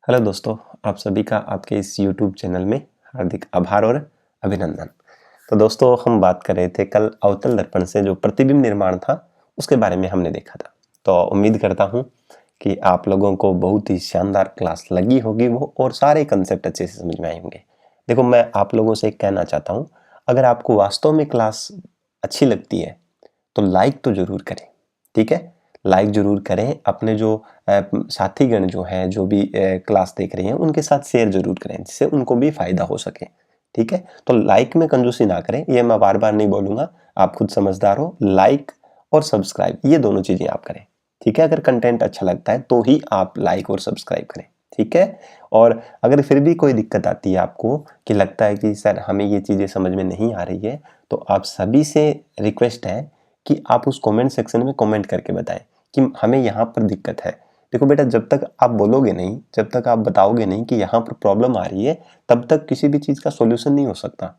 Hello दोस्तों, आप सभी का आपके इस YouTube चैनल में हार्दिक आभार और अभिनंदन। तो दोस्तों, हम बात कर रहे थे कल अवतल दर्पण से जो प्रतिबिंब निर्माण था उसके बारे में हमने देखा था। तो उम्मीद करता हूँ कि आप लोगों को बहुत ही शानदार क्लास लगी होगी वो और सारे कंसेप्ट अच्छे से समझ में आए होंगे। देखो, मैं आप लोगों से कहना चाहता हूँ, अगर आपको वास्तव में क्लास अच्छी लगती है तो लाइक तो जरूर करें। ठीक है, लाइक जरूर करें। अपने जो साथीगण जो हैं, जो भी क्लास देख रहे हैं, उनके साथ शेयर जरूर करें जिससे उनको भी फायदा हो सके। ठीक है, तो लाइक में कंजूसी ना करें, ये मैं बार बार नहीं बोलूंगा, आप खुद समझदार हो। लाइक और सब्सक्राइब ये दोनों चीजें आप करें। ठीक है, अगर कंटेंट अच्छा लगता है तो ही आप लाइक और सब्सक्राइब करें। ठीक है, और अगर फिर भी कोई दिक्कत आती है आपको कि लगता है कि सर हमें ये चीजें समझ में नहीं आ रही है, तो आप सभी से रिक्वेस्ट है कि आप उस कमेंट सेक्शन में कमेंट करके बताएं कि हमें यहाँ पर दिक्कत है। देखो बेटा, जब तक आप बोलोगे नहीं, जब तक आप बताओगे नहीं कि यहाँ पर प्रॉब्लम आ रही है, तब तक किसी भी चीज का सॉल्यूशन नहीं हो सकता।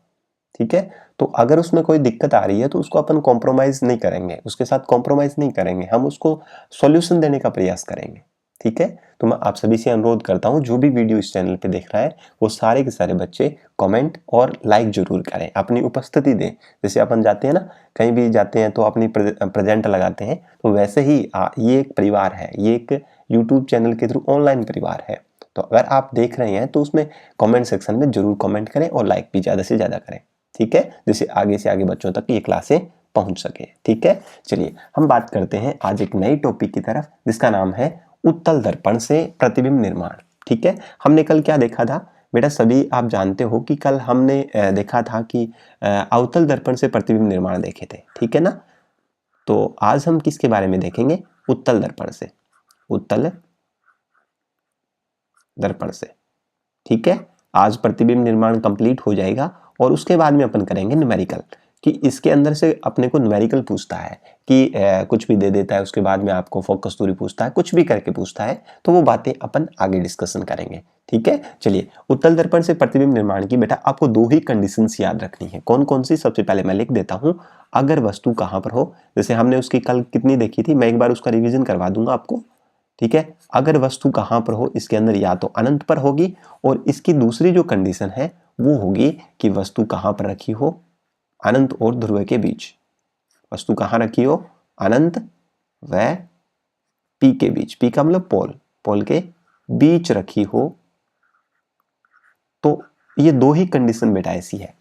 ठीक है, तो अगर उसमें कोई दिक्कत आ रही है तो उसको अपन कॉम्प्रोमाइज नहीं करेंगे, उसके साथ कॉम्प्रोमाइज नहीं करेंगे, हम उसको सॉल्यूशन देने का प्रयास करेंगे। ठीक है, तो मैं आप सभी से अनुरोध करता हूं, जो भी वीडियो इस चैनल पे देख रहा है वो सारे के सारे बच्चे कमेंट और लाइक जरूर करें, अपनी उपस्थिति दें। जैसे अपन जाते हैं ना, कहीं भी जाते हैं तो अपनी प्रेजेंट लगाते हैं, तो वैसे ही ये एक परिवार है, ये एक यूट्यूब चैनल के थ्रू ऑनलाइन परिवार है। तो अगर आप देख रहे हैं तो उसमें कमेंट सेक्शन में जरूर कमेंट करें और लाइक भी ज्यादा से ज्यादा करें। ठीक है, जिससे आगे से आगे बच्चों तक ये क्लासें पहुंच सके। ठीक है, चलिए हम बात करते हैं आज एक नई टॉपिक की तरफ, जिसका नाम है उत्तल दर्पण से प्रतिबिंब निर्माण। ठीक है, हमने कल क्या देखा था बेटा? सभी आप जानते हो कि कल हमने देखा था कि अवतल दर्पण से प्रतिबिंब निर्माण देखे थे। ठीक है ना, तो आज हम किसके बारे में देखेंगे? उत्तल दर्पण से, उत्तल दर्पण से। ठीक है, आज प्रतिबिंब निर्माण कंप्लीट हो जाएगा और उसके बाद में अपन करेंगे न्यूमेरिकल, कि इसके अंदर से अपने को न्यूमेरिकल पूछता है कि कुछ भी दे देता है, उसके बाद में आपको फोकस दूरी पूछता है, कुछ भी करके पूछता है, तो वो बातें अपन आगे डिस्कशन करेंगे। ठीक है, चलिए उत्तल दर्पण से प्रतिबिंब निर्माण की बेटा आपको दो ही कंडीशंस याद रखनी है। कौन कौन सी? सबसे पहले मैं लिख देता हूं, अगर वस्तु कहां पर हो। जैसे हमने उसकी कल कितनी देखी थी, मैं एक बार उसका रिवीजन करवा दूंगा आपको। ठीक है, अगर वस्तु कहां पर हो, इसके अंदर या तो अनंत पर होगी, और इसकी दूसरी जो कंडीशन है वो होगी कि वस्तु कहां पर रखी हो? अनंत और ध्रुव के बीच। वस्तु कहां रखी हो? अनंत व पी के बीच। पी का मतलब पोल, पोल के बीच रखी हो। तो ये दो ही कंडीशन बेटा ऐसी है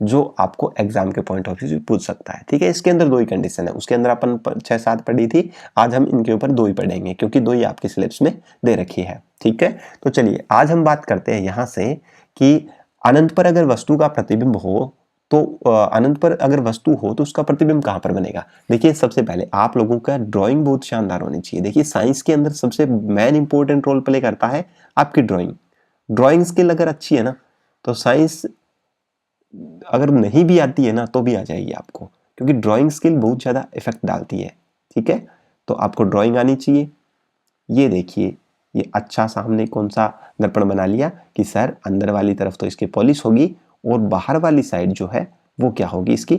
जो आपको एग्जाम के पॉइंट ऑफ व्यू से पूछ सकता है। ठीक है, इसके अंदर दो ही कंडीशन है, उसके अंदर अपन 6-7 पढ़ी थी, आज हम इनके ऊपर दो ही पढ़ेंगे क्योंकि दो ही आपके सिलेबस में दे रखी है। ठीक है, तो चलिए आज हम बात करते हैं यहां से कि अनंत पर अगर वस्तु का प्रतिबिंब हो तो अनंत पर अगर वस्तु हो तो उसका प्रतिबिंब कहां पर बनेगा। देखिए, सबसे पहले आप लोगों का ड्राइंग बहुत शानदार होनी चाहिए। देखिए, साइंस के अंदर सबसे मेन इंपॉर्टेंट रोल प्ले करता है आपकी ड्राइंग। ड्राइंग स्किल अगर अच्छी है ना, तो साइंस अगर नहीं भी आती है ना तो भी आ जाएगी आपको, क्योंकि ड्राइंग स्किल बहुत ज़्यादा इफेक्ट डालती है। ठीक है, तो आपको ड्राइंग आनी चाहिए। ये देखिए, ये अच्छा सा हमने कौन सा दर्पण बना लिया कि सर अंदर वाली तरफ तो इसकी पॉलिश होगी और बाहर वाली साइड जो है वो क्या होगी? इसकी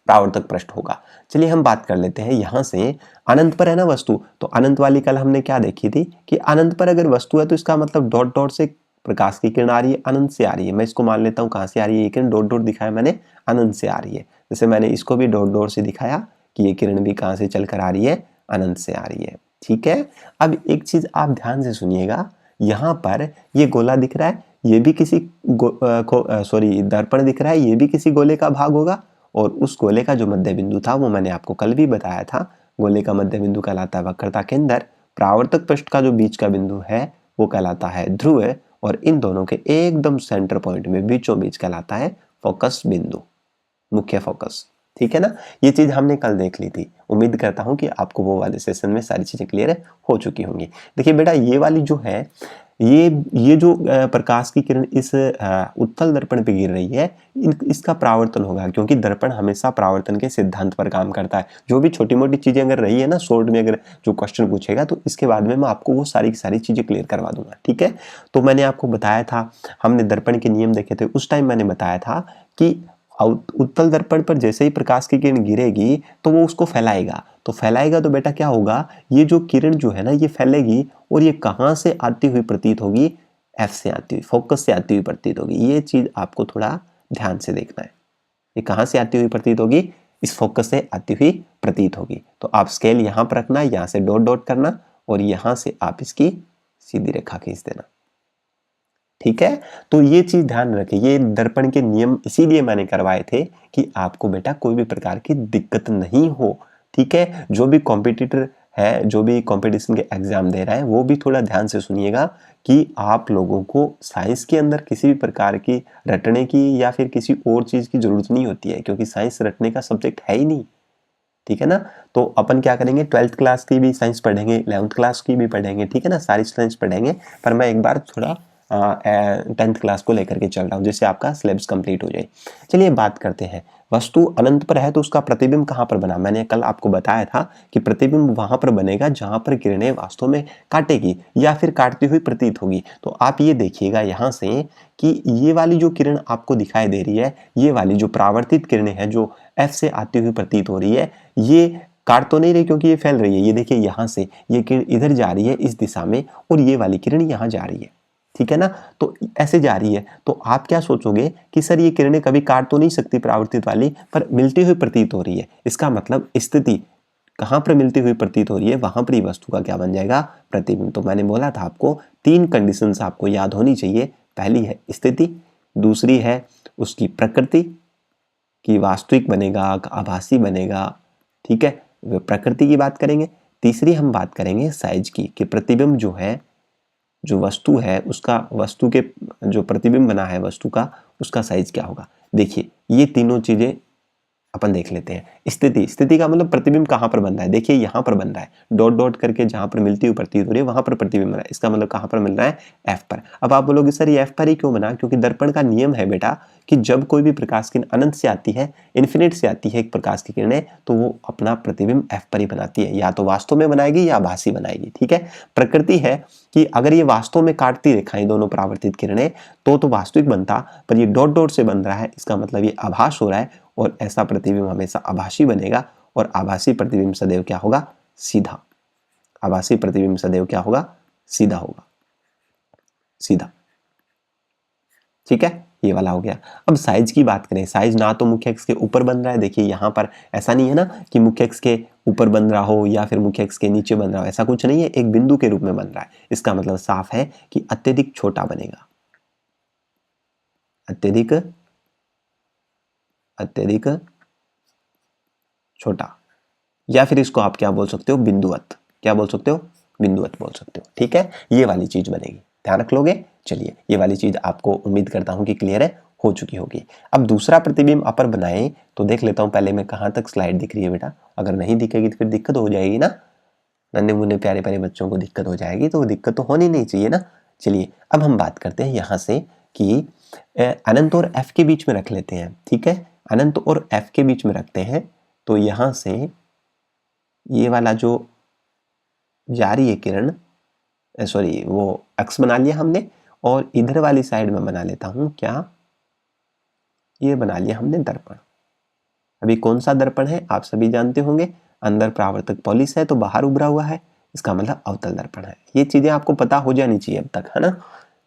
परावर्तक पृष्ठ होगा। चलिए हम बात कर लेते हैं यहां से, अनंत पर है ना वस्तु, तो अनंत वाली कल हमने क्या देखी थी कि अनंत पर अगर वस्तु है तो इसका मतलब डॉट डॉट से प्रकाश की किरण आ रही है, अनंत से आ रही है। मैं इसको मान लेता हूं कहां से आ रही है ये किरण, डॉट डॉट दिखाया मैंने, अनंत से आ रही है। जैसे मैंने इसको भी डॉट डॉट से दिखाया कि ये किरण भी कहां से चलकर आ रही है? अनंत से आ रही है। ठीक है, अब एक चीज आप ध्यान से सुनिएगा, यहां पर ये गोला दिख रहा है, ये भी किसी दर्पण दिख रहा है, ये भी किसी गोले का भाग होगा, और उस गोले का जो मध्य बिंदु था वो मैंने आपको कल भी बताया था, गोले का मध्य बिंदु कहलाता है वक्रता केंद्र, परावर्तक पृष्ठ का जो बीच का बिंदु है वो कहलाता है ध्रुव, और इन दोनों के एकदम सेंटर पॉइंट में बीचों बीच कहलाता है फोकस बिंदु, मुख्य फोकस। ठीक है ना, ये चीज हमने कल देख ली थी। उम्मीद करता हूं कि आपको वो वाले सेशन में सारी चीजें क्लियर हो चुकी होंगी। देखिए बेटा, ये वाली जो है, ये जो प्रकाश की किरण इस उत्तल दर्पण पे गिर रही है, इसका परावर्तन होगा, क्योंकि दर्पण हमेशा परावर्तन के सिद्धांत पर काम करता है। जो भी छोटी मोटी चीजें अगर रही है ना, शॉर्ट में अगर जो क्वेश्चन पूछेगा तो इसके बाद में मैं आपको वो सारी की सारी चीजें क्लियर करवा दूंगा। ठीक है, तो मैंने आपको बताया था, हमने दर्पण के नियम देखे थे, उस टाइम मैंने बताया था कि उत्तल दर्पण पर जैसे ही प्रकाश की किरण गिरेगी तो वो उसको फैलाएगा, तो फैलाएगा तो बेटा क्या होगा, ये जो किरण जो है ना ये फैलेगी और ये कहाँ से आती हुई प्रतीत होगी, एफ से आती हुई, फोकस से आती हुई प्रतीत होगी। ये चीज आपको थोड़ा ध्यान से देखना है, ये कहाँ से आती हुई प्रतीत होगी, इस फोकस से आती हुई प्रतीत होगी। तो आप स्केल यहाँ पर रखना, यहाँ से डॉट डॉट करना और यहाँ से आप इसकी सीधी रेखा खींच देना, ठीक है। तो ये चीज ध्यान रखें, ये दर्पण के नियम इसीलिए मैंने करवाए थे कि आपको बेटा कोई भी प्रकार की दिक्कत नहीं हो, ठीक है। जो भी कॉम्पिटिटर है, जो भी कंपटीशन के एग्जाम दे रहा है, वो भी थोड़ा ध्यान से सुनिएगा कि आप लोगों को साइंस के अंदर किसी भी प्रकार की रटने की या फिर किसी और चीज की जरूरत नहीं होती है, क्योंकि साइंस रटने का सब्जेक्ट है ही नहीं, ठीक है ना। तो अपन क्या करेंगे, 12th क्लास की भी साइंस पढ़ेंगे, 11th क्लास की भी पढ़ेंगे, ठीक है ना, सारी साइंस पढ़ेंगे। पर मैं एक बार थोड़ा 10th क्लास को लेकर के चल रहा हूँ, जिससे आपका सिलेबस कंप्लीट हो जाए। चलिए बात करते हैं, वस्तु अनंत पर है तो उसका प्रतिबिंब कहाँ पर बना। मैंने कल आपको बताया था कि प्रतिबिंब वहां पर बनेगा जहां पर किरणें वास्तव में काटेगी या फिर काटती हुई प्रतीत होगी। तो आप ये देखिएगा यहाँ से कि ये वाली जो किरण आपको दिखाई दे रही है, ये वाली जो परावर्तित किरणें हैं जो एफ से आती हुई प्रतीत हो रही है, ये काट तो नहीं रही क्योंकि ये फैल रही है। ये देखिए यहाँ से ये किरण इधर जा रही है इस दिशा में और ये वाली किरण यहाँ जा रही है, ठीक है ना। तो ऐसे जा रही है, तो आप क्या सोचोगे कि सर ये किरणें कभी काट तो नहीं सकती परावर्तित वाली, पर मिलती हुई प्रतीत हो रही है। इसका मतलब स्थिति कहां पर मिलती हुई प्रतीत हो रही है, वहां पर ही वस्तु का क्या बन जाएगा, प्रतिबिंब। तो मैंने बोला था आपको 3 कंडीशंस आपको याद होनी चाहिए। पहली है स्थिति, दूसरी है उसकी प्रकृति कि वास्तविक बनेगा आभासी बनेगा, ठीक है, वे प्रकृति की बात करेंगे। तीसरी हम बात करेंगे साइज की कि प्रतिबिंब जो है, जो वस्तु है उसका, वस्तु के जो प्रतिबिंब बना है वस्तु का, उसका साइज क्या होगा। देखिए ये तीनों चीजें अपन देख लेते हैं। स्थिति, स्थिति का मतलब प्रतिबिंब कहां पर बन रहा है, देखिए यहां पर बन रहा है, डॉट डॉट करके जहां पर मिलती हुई प्रतीत हो रही है वहां पर प्रतिबिंब बन रहा है। इसका मतलब कहां पर मिल रहा है, एफ पर। अब आप बोलोगे सर ये एफ पर ही क्यों बना, क्योंकि दर्पण का नियम है बेटा कि जब कोई भी प्रकाश किरण अनंत से आती है, इन्फिनिट से आती है एक प्रकाश की किरणें, तो वो अपना प्रतिबिंब एफ पर ही बनाती है, या तो वास्तव में बनाएगी या आभासी बनाएगी, ठीक है। प्रकृति है कि अगर ये वास्तव में काटती रेखाएं दोनों परावर्तित किरणें तो वास्तविक बनता, पर ये डॉट डॉट से बन रहा है, इसका मतलब ये आभास हो रहा है, और ऐसा प्रतिबिंब हमेशा आभासी बनेगा। और आभासी प्रतिबिंब सदैव क्या होगा, सीधा। आभासी प्रतिबिंब सदैव क्या होगा, सीधा होगा, सीधा, ठीक है। ये वाला हो गया। अब साइज की बात करें, साइज ना तो मुख्य अक्ष के ऊपर बन रहा है, देखिए यहां पर ऐसा नहीं है ना कि मुख्य अक्ष के ऊपर बन रहा हो या फिर मुख्य अक्ष के नीचे बन रहा हो, ऐसा कुछ नहीं है, एक बिंदु के रूप में बन रहा है। इसका मतलब साफ है कि अत्यधिक छोटा बनेगा, अत्यधिक अत्यधिक छोटा, या फिर इसको आप क्या बोल सकते हो, बिंदुवत। क्या बोल सकते हो, बिंदुवत बोल सकते हो, ठीक है। ये वाली चीज बनेगी, ध्यान रख लोगे। चलिए ये वाली चीज आपको उम्मीद करता हूं कि क्लियर है, हो चुकी होगी। अब दूसरा प्रतिबिंब अपर बनाए तो देख लेता हूं पहले मैं कहां तक स्लाइड दिख रही है बेटा। अगर नहीं दिखेगी तो फिर दिक्कत हो जाएगी ना, नन्हे मुन्ने प्यारे प्यारे बच्चों को दिक्कत हो जाएगी, तो दिक्कत तो होनी नहीं चाहिए ना। चलिए अब हम बात करते हैं यहां से कि अनंत और एफ के बीच में रख लेते हैं, ठीक है। अनंत और एफ के बीच में रखते हैं तो यहां से ये वाला जो जा रही है किरण, सॉरी वो अक्ष बना लिया हमने, और इधर वाली साइड में बना लेता हूं क्या, ये बना लिया हमने दर्पण। अभी कौन सा दर्पण है आप सभी जानते होंगे, अंदर परावर्तक पॉलिश है तो बाहर उभरा हुआ है, इसका मतलब अवतल दर्पण है। ये चीजें आपको पता हो जानी चाहिए अब तक, है ना।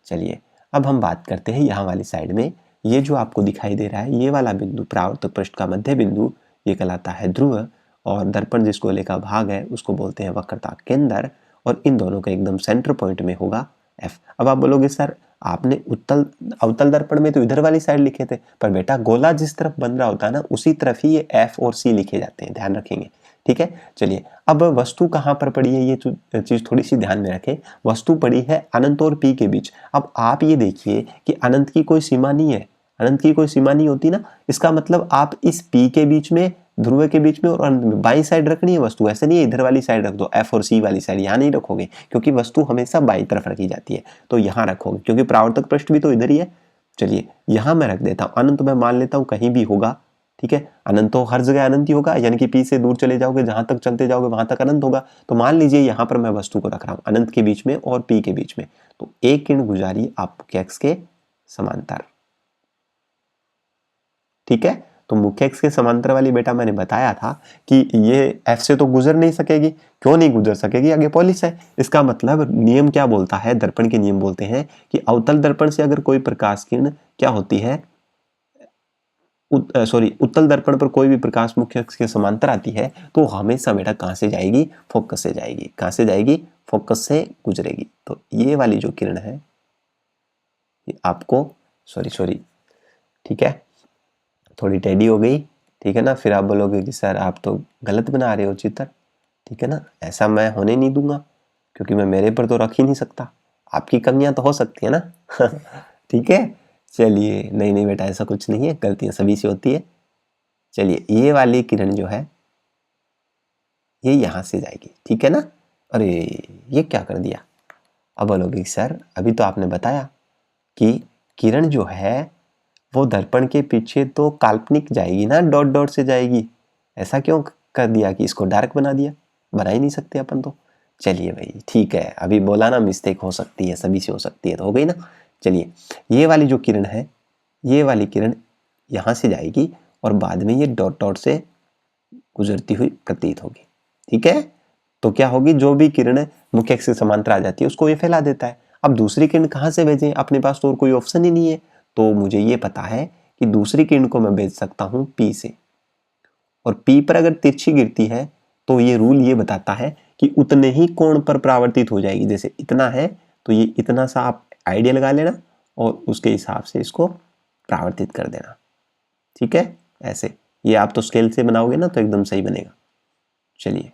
चलिए अब हम बात करते हैं यहाँ वाली साइड में, ये जो आपको दिखाई दे रहा है ये वाला बिंदु परावर्तक पृष्ठ का मध्य बिंदु, ये कहलाता है ध्रुव, और दर्पण जिस गोले का भाग है उसको बोलते हैं वक्रता केंद्र, और इन दोनों का एकदम सेंटर पॉइंट में होगा एफ। अब आप बोलोगे सर आपने उत्तल अवतल दर्पण में तो इधर वाली साइड लिखे थे, पर बेटा गोला जिस तरफ बन रहा होता है ना उसी तरफ ही ये एफ और सी लिखे जाते हैं, ध्यान रखेंगे, ठीक है। चलिए अब वस्तु कहां पर पड़ी है, ये चीज थोड़ी सी ध्यान में रखें। वस्तु पड़ी है अनंत और पी के बीच। अब आप ये देखिए कि अनंत की कोई सीमा नहीं है, अनंत की कोई सीमा नहीं होती ना, इसका मतलब आप इस पी के बीच में, ध्रुव के बीच में और अनंत में बाई साइड रखनी है वस्तु, ऐसे नहीं है इधर वाली साइड रख दो, एफ और सी वाली साइड यहाँ नहीं रखोगे, क्योंकि वस्तु हमेशा बाई तरफ रखी जाती है, तो यहाँ रखोगे, क्योंकि परावर्तक पृष्ठ भी तो इधर ही है। चलिए यहां मैं रख देता हूं, अनंत मैं मान लेता हूं कहीं भी होगा, ठीक है। अनंत तो हर जगह अनंत ही होगा, यानी कि पी से दूर चले जाओगे जहां तक चलते जाओगे वहां तक अनंत होगा। तो मान लीजिए यहां पर मैं वस्तु को रख रहा हूं अनंत के बीच में और पी के बीच में, तो एक किरण गुजारी आपके एक्स के समांतर, ठीक है। तो मुख्य अक्ष के समांतर वाली बेटा मैंने बताया था कि ये F से तो गुजर नहीं सकेगी। क्यों नहीं गुजर सकेगी? आगे पॉलिश है। इसका मतलब नियम क्या बोलता है, दर्पण के नियम बोलते हैं कि अवतल दर्पण से अगर कोई प्रकाश किरण क्या होती है, उत्तल दर्पण पर कोई भी प्रकाश मुख्य अक्ष के समांतर आती है तो हमेशा बेटा कहां से जाएगी? फोकस से जाएगी। कहां से जाएगी? फोकस से गुजरेगी। तो ये वाली जो किरण है ये आपको सॉरी ठीक है, थोड़ी टेढ़ी हो गई, ठीक है ना। फिर आप बोलोगे कि सर आप तो गलत बना रहे हो चित्र, ठीक है ना। ऐसा मैं होने नहीं दूंगा क्योंकि मैं मेरे पर तो रख ही नहीं सकता, आपकी कमियां तो हो सकती है ना। ठीक है, चलिए। नहीं नहीं बेटा ऐसा कुछ नहीं है, गलतियां सभी से होती है। चलिए ये वाली किरण जो है ये यहां से जाएगी, ठीक है ना। अरे ये क्या कर दिया? अब बोलोगे सर अभी तो आपने बताया कि किरण जो है वो दर्पण के पीछे तो काल्पनिक जाएगी ना, डॉट डॉट से जाएगी। ऐसा क्यों कर दिया कि इसको डार्क बना दिया? बना ही नहीं सकते अपन तो। चलिए भाई ठीक है, अभी बोला ना मिस्टेक हो सकती है, सभी से हो सकती है, तो हो गई ना। चलिए ये वाली जो किरण है, ये वाली किरण यहाँ से जाएगी और बाद में ये डॉट डॉट से गुजरती हुई प्रतीत होगी, ठीक है। तो क्या होगी? जो भी किरण मुख्य अक्ष से समांतर आ जाती है उसको ये फैला देता है। अब दूसरी किरण कहाँ से भेजें? अपने पास तो और कोई ऑप्शन ही नहीं है। तो मुझे ये पता है कि दूसरी किरण को मैं भेज सकता हूं P से, और P पर अगर तिरछी गिरती है तो ये रूल ये बताता है कि उतने ही कोण पर परावर्तित हो जाएगी। जैसे इतना है तो ये इतना सा आप आइडिया लगा लेना और उसके हिसाब से इसको परावर्तित कर देना, ठीक है। ऐसे ये आप तो स्केल से बनाओगे ना तो एकदम सही बनेगा। चलिए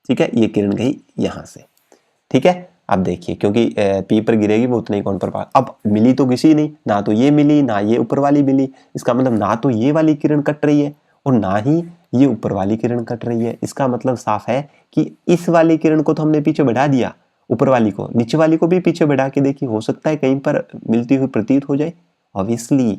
ठीक है, ये किरण गई यहां से, ठीक है। अब देखिए क्योंकि P पर गिरेगी वो उतने ही कोण पर अब मिली तो किसी नहीं, ना तो ये मिली ना ये ऊपर वाली मिली। इसका मतलब ना तो ये वाली किरण कट रही है और ना ही ये ऊपर वाली किरण कट रही है। इसका मतलब साफ है कि इस वाली किरण को तो हमने पीछे बढ़ा दिया, ऊपर वाली को, नीचे वाली को भी पीछे बढ़ा के देखिए, हो सकता है कहीं पर मिलती हुई प्रतीत हो जाए। ऑब्वियसली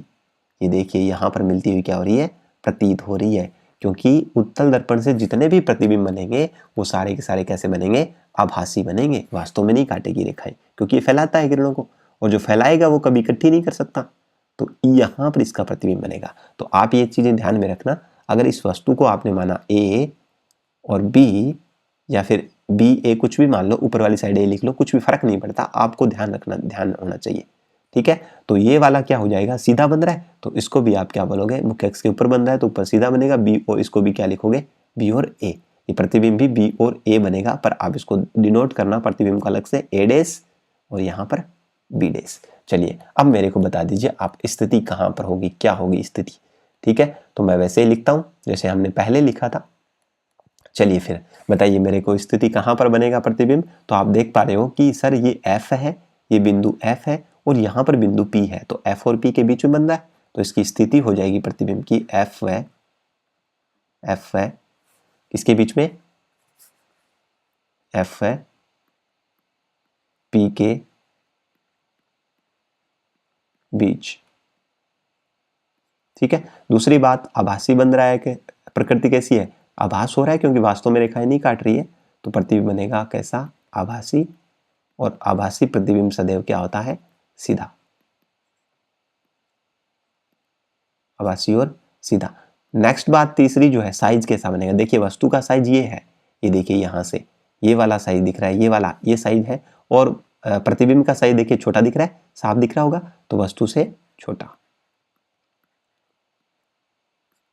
ये देखिए यहाँ पर मिलती हुई क्या हो रही है? प्रतीत हो रही है, क्योंकि उत्तल दर्पण से जितने भी प्रतिबिंब बनेंगे वो सारे के सारे कैसे बनेंगे? आभासी बनेंगे। वास्तव में नहीं काटेगी रेखाएं, क्योंकि ये फैलाता है किरणों को, और जो फैलाएगा वो कभी इकट्ठी नहीं कर सकता। तो यहाँ पर इसका प्रतिबिंब बनेगा। तो आप ये चीजें ध्यान में रखना। अगर इस वस्तु को आपने माना ए और बी, या फिर बी ए कुछ भी मान लो, ऊपर वाली साइड ए लिख लो, कुछ भी फर्क नहीं पड़ता, आपको ध्यान रखना, ध्यान होना चाहिए, ठीक है। तो ये वाला क्या हो जाएगा? सीधा बन रहा है तो इसको भी आप क्या बोलोगे? मुख्य अक्ष के ऊपर बन रहा है तो ऊपर सीधा बनेगा बी, और इसको भी क्या लिखोगे? बी और ए। ये प्रतिबिंब भी बी और ए बनेगा, पर आप इसको डिनोट करना प्रतिबिंब का अलग से ए डैश और यहाँ पर बी डैश। चलिए अब मेरे को बता दीजिए आप स्थिति कहाँ पर होगी, क्या होगी स्थिति, ठीक है। तो मैं वैसे ही लिखता हूँ जैसे हमने पहले लिखा था। चलिए फिर बताइए मेरे को स्थिति कहाँ पर बनेगा प्रतिबिंब? तो आप देख पा रहे हो कि सर ये F है, ये बिंदु F है और यहाँ पर बिंदु P है, तो F और P के बीच में बन रहा है, तो इसकी स्थिति हो जाएगी प्रतिबिंब की F है किसके बीच में? F है P के बीच, ठीक है। दूसरी बात, आभासी बन रहा है कि प्रकृति कैसी है? आभास हो रहा है, क्योंकि वास्तव में रेखाएं नहीं काट रही है, तो प्रतिबिंब बनेगा कैसा? आभासी। और आभासी प्रतिबिंब सदैव क्या होता है? सीधा। आभासी और सीधा। नेक्स्ट बात तीसरी जो है, साइज कैसा बनेगा? देखिए वस्तु का साइज ये है, ये देखिए यहां से ये वाला साइज दिख रहा है, ये वाला ये साइज है, और प्रतिबिंब का साइज देखिए छोटा दिख रहा है, साफ दिख रहा होगा, तो वस्तु से छोटा,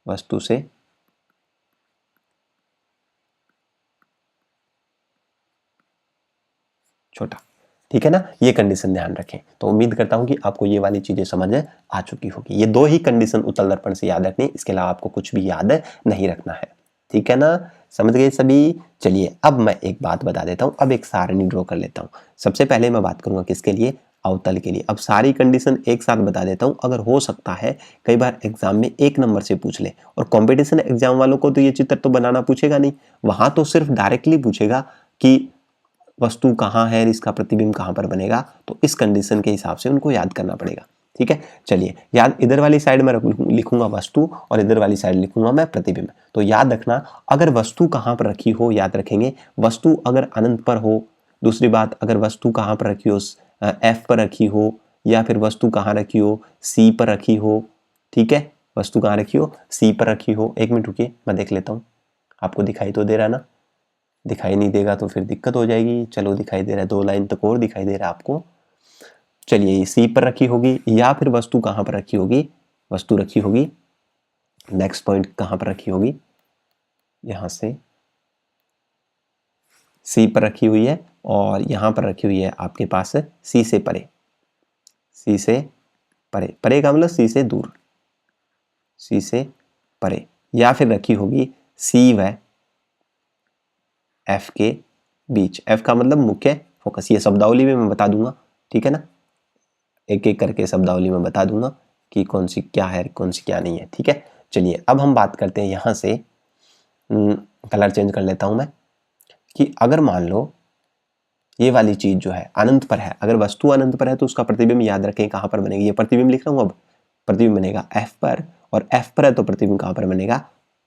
वस्तु से छोटा, ठीक है ना। ये कंडीशन ध्यान रखें। तो उम्मीद करता हूं कि आपको ये वाली चीजें समझ आ चुकी होगी। ये दो ही कंडीशन उत्तल दर्पण से याद रखनी, इसके अलावा आपको कुछ भी याद नहीं रखना है, ठीक है ना। समझ गए सभी? चलिए अब मैं एक बात बता देता हूँ, अब एक सारणी ड्रॉ कर लेता हूँ। सबसे पहले मैं बात करूंगा किसके लिए? अवतल के लिए। अब सारी कंडीशन एक साथ बता देता हूँ, अगर हो सकता है कई बार एग्जाम में 1 नंबर से पूछ ले, और कंपटीशन एग्जाम वालों को तो ये चित्र तो बनाना पूछेगा नहीं, वहां तो सिर्फ डायरेक्टली पूछेगा कि वस्तु कहाँ है, इसका प्रतिबिंब कहाँ पर बनेगा। तो इस कंडीशन के हिसाब से उनको याद करना पड़ेगा, ठीक है। चलिए याद, इधर वाली साइड में लिखूंगा वस्तु और इधर वाली साइड लिखूंगा मैं प्रतिबिंब। तो याद रखना, अगर वस्तु कहाँ पर रखी हो, याद रखेंगे वस्तु अगर अनंत पर हो, दूसरी बात अगर वस्तु कहाँ पर रखी हो, F पर रखी हो, या फिर वस्तु कहाँ रखी हो, C पर रखी हो, ठीक है, वस्तु कहाँ रखी हो, सी पर रखी हो। एक मिनट रुकिए, मैं देख लेता हूँ, आपको दिखाई तो दे रहा ना? दिखाई नहीं देगा तो फिर दिक्कत हो जाएगी। चलो दिखाई दे रहा है, 2 लाइन तक और दिखाई दे रहा है आपको। चलिए, ये सी पर रखी होगी, या फिर वस्तु कहाँ पर रखी होगी, वस्तु रखी होगी, नेक्स्ट पॉइंट कहाँ पर रखी होगी, यहां से सी पर रखी हुई है, और यहां पर रखी हुई है आपके पास सी से परे। सी से परे, परे का मतलब सी से दूर, सी से परे। या फिर रखी होगी सी व एफ के बीच। एफ का मतलब मुख्य फोकस। ये शब्दावली में मैं बता दूंगा, ठीक है ना, एक एक करके शब्दावली में बता दूंगा कि कौन सी क्या है, कौन सी क्या नहीं है, ठीक है। चलिए अब हम बात करते हैं यहां से, कलर चेंज कर लेता हूं मैं, कि अगर मान लो ये वाली चीज जो है अनंत पर है, अगर वस्तु अनंत पर है तो उसका प्रतिबिंब याद रखें कहां पर बनेगी। ये प्रतिबिंब लिख रहा हूं, अब प्रतिबिंब बनेगा एफ पर, और एफ पर है तो प्रतिबिंब कहां पर बनेगा,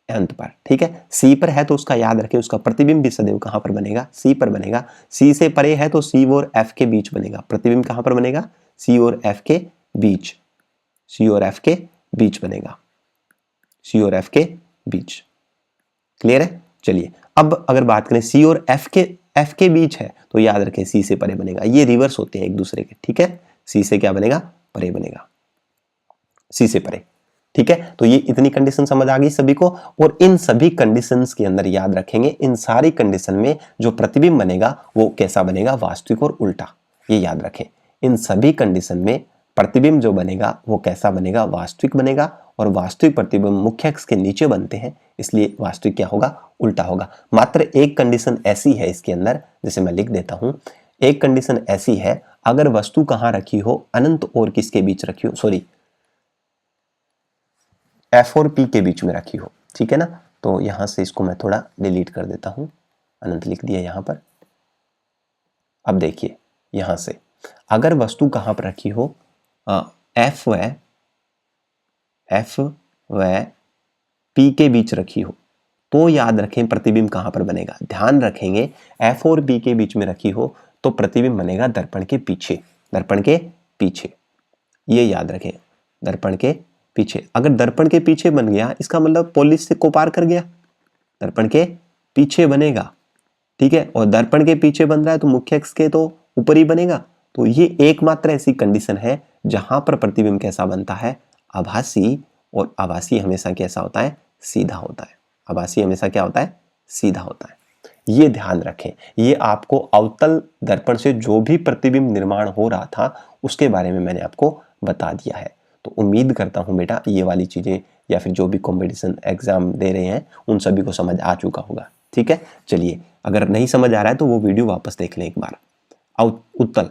अंत पर, ठीक है। सी पर है तो उसका याद रखें, उसका प्रतिबिंब भी सदैव कहां पर बनेगा, सी पर बनेगा। सी से परे है तो सी और एफ के बीच बनेगा, प्रतिबिंब कहां पर बनेगा, सी और एफ के बीच, सी और एफ के बीच बनेगा, सी और एफ के बीच। क्लियर है? चलिए अब अगर बात करें सी और एफ के बीच है तो याद रखें सी से परे बनेगा। ये रिवर्स होते हैं एक दूसरे के, ठीक है। सी से क्या बनेगा, परे बनेगा, सी से परे, ठीक है। तो ये इतनी कंडीशन समझ आ गई सभी को, और इन सभी कंडीशंस के अंदर याद रखेंगे, इन सारी कंडीशन में जो प्रतिबिंब बनेगा वो कैसा बनेगा, वास्तविक और उल्टा। ये याद रखें, इन सभी कंडीशन में प्रतिबिंब जो बनेगा वो कैसा बनेगा, वास्तविक बनेगा, और वास्तविक प्रतिबिंब मुख्य अक्ष के नीचे बनते हैं, इसलिए वास्तविक क्या होगा, उल्टा होगा। मात्र एक कंडीशन ऐसी है इसके अंदर, जैसे मैं लिख देता हूं, एक कंडीशन ऐसी है, अगर वस्तु कहां रखी हो, अनंत और किसके बीच रखी हो, सॉरी एफ और पी के बीच में रखी हो, ठीक है ना। तो यहां से इसको मैं थोड़ा डिलीट कर देता हूं, अनंत लिख दिया यहां पर। अब देखिए यहां से अगर वस्तु कहां पर रखी हो, एफ व पी के बीच रखी हो, तो याद रखें प्रतिबिंब कहां पर बनेगा। ध्यान रखेंगे एफ और पी के बीच में रखी हो तो प्रतिबिंब बनेगा दर्पण के पीछे, दर्पण के पीछे, ये याद रखें, दर्पण के पीछे। अगर दर्पण के पीछे बन गया इसका मतलब पोलिस से को पार कर गया, दर्पण के पीछे बनेगा, ठीक है। और दर्पण के पीछे बन रहा है तो मुख्य अक्ष के तो ऊपर ही बनेगा। तो ये एकमात्र ऐसी कंडीशन है जहां पर प्रतिबिंब कैसा बनता है, आभासी, और आभासी हमेशा कैसा होता है, सीधा होता है। आभासी हमेशा क्या होता है, सीधा होता है। ये ध्यान रखें, ये आपको अवतल दर्पण से जो भी प्रतिबिंब निर्माण हो रहा था उसके बारे में मैंने आपको बता दिया है। तो उम्मीद करता हूं बेटा ये वाली चीजें या फिर जो भी कंपटीशन एग्जाम दे रहे हैं उन सभी को समझ आ चुका होगा, ठीक है। चलिए अगर नहीं समझ आ रहा है तो वो वीडियो वापस देख लें एक बार। उत्तल,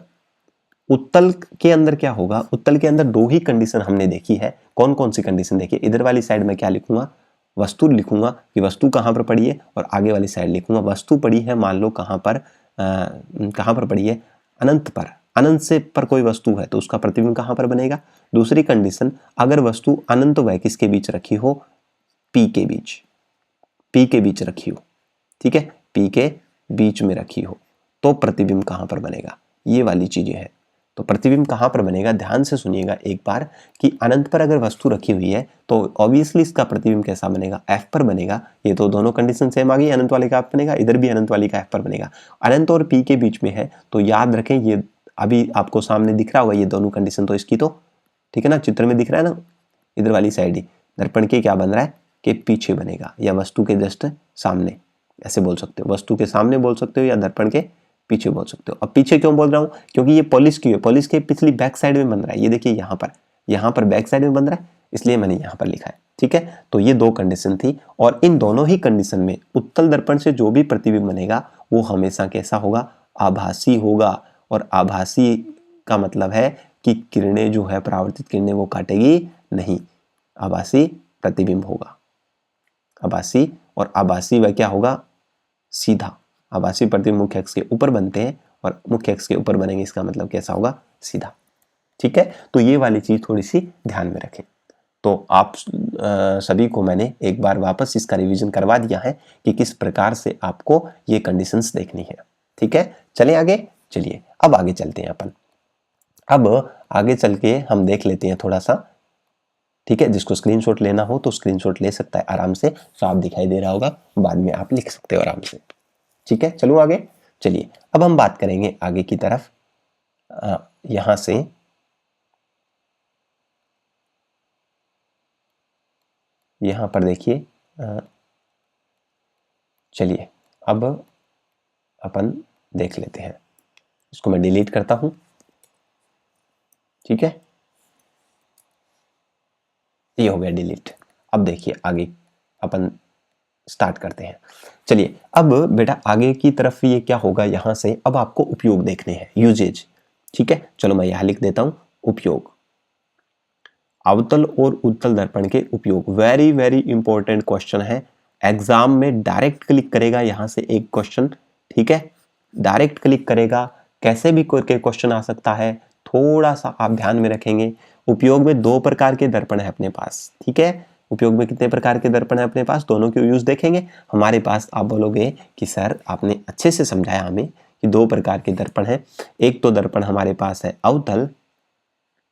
उत्तल के अंदर क्या होगा, उत्तल के अंदर दो ही कंडीशन हमने देखी है। कौन कौन सी कंडीशन देखिए, इधर वाली साइड में क्या लिखूंगा, वस्तु लिखूंगा कि वस्तु कहां पर पड़ी है, और आगे वाली साइड लिखूंगा वस्तु पड़ी है मान लो कहां पर पड़ी है, अनंत पर। अनंत से पर कोई वस्तु है तो उसका प्रतिबिंब कहां पर बनेगा। दूसरी कंडीशन, अगर वस्तु अनंत व किसके बीच रखी हो, पी के बीच, पी के बीच रखी हो, ठीक है, पी के बीच में रखी हो तो प्रतिबिंब कहां पर बनेगा। ये वाली चीजें हैं। तो प्रतिबिंब कहां पर बनेगा, ध्यान से सुनिएगा एक बार, कि अनंत पर अगर वस्तु रखी हुई है तो ऑब्वियसली इसका प्रतिबिंब कैसा बनेगा, एफ पर बनेगा। ये तो दोनों कंडीशन सेम आ गई, अनंत वाले का एफ बनेगा, इधर भी अनंत वाली का एफ पर बनेगा। अनंत और पी के बीच में है तो याद रखें, ये अभी आपको सामने दिख रहा होगा ये दोनों कंडीशन, तो इसकी तो ठीक है ना, चित्र में दिख रहा है ना, इधर वाली साइड ही दर्पण के क्या बन रहा है, के पीछे बनेगा, या वस्तु के जस्ट सामने, ऐसे बोल सकते हो, वस्तु के सामने बोल सकते हो या दर्पण के पीछे बोल सकते हो। अब पीछे क्यों बोल रहा हूं, क्योंकि ये पॉलिश की है, पॉलिश के पिछली बैक साइड में बन रहा है। ये देखिए यहाँ पर बैक साइड में बन रहा है, इसलिए मैंने यहाँ पर लिखा है, ठीक है। तो ये दो कंडीशन थी, और इन दोनों ही कंडीशन में उत्तल दर्पण से जो भी प्रतिबिंब बनेगा वो हमेशा कैसा होगा, आभासी होगा। और आभासी का मतलब है कि किरणें जो है, परावर्तित किरणें वो काटेगी नहीं, आभासी प्रतिबिंब होगा, आभासी। और आभासी वह क्या होगा, सीधा। आभासी प्रतिबिंब मुख्य अक्ष के ऊपर बनते हैं और मुख्य अक्ष के ऊपर बनेंगे, इसका मतलब कैसा होगा, सीधा, ठीक है। तो ये वाली चीज थोड़ी सी ध्यान में रखें। तो आप सभी को मैंने एक बार वापस इसका रिवीजन करवा दिया है कि किस प्रकार से आपको ये कंडीशंस देखनी है, ठीक है। चलें आगे, चलिए अब आगे चलते हैं अपन। अब आगे चल के हम देख लेते हैं थोड़ा सा ठीक है, जिसको स्क्रीनशॉट लेना हो तो स्क्रीनशॉट ले सकता है आराम से, साफ दिखाई दे रहा होगा, बाद में आप लिख सकते हो आराम से। ठीक है, चलो आगे। चलिए अब हम बात करेंगे आगे की तरफ। यहां से यहां पर देखिए, चलिए अब अपन देख लेते हैं। इसको मैं डिलीट करता हूं। ठीक है, ये हो गया डिलीट। अब देखिए आगे अपन स्टार्ट करते हैं। चलिए अब बेटा आगे की तरफ ये क्या होगा, यहां से अब आपको उपयोग देखने हैं, यूजेज। ठीक है, चलो मैं यहां लिख देता हूं उपयोग। अवतल और उत्तल दर्पण के उपयोग, वेरी वेरी इंपॉर्टेंट क्वेश्चन है। एग्जाम में डायरेक्ट क्लिक करेगा यहां से एक क्वेश्चन। ठीक है, डायरेक्ट क्लिक करेगा, कैसे भी करके क्वेश्चन आ सकता है, थोड़ा सा आप ध्यान में रखेंगे। उपयोग में 2 प्रकार के दर्पण है अपने पास। ठीक है, उपयोग में कितने प्रकार के दर्पण है अपने पास, दोनों के यूज देखेंगे हमारे पास। आप बोलोगे कि सर आपने अच्छे से समझाया हमें कि 2 प्रकार के दर्पण है। एक तो दर्पण हमारे पास है अवतल,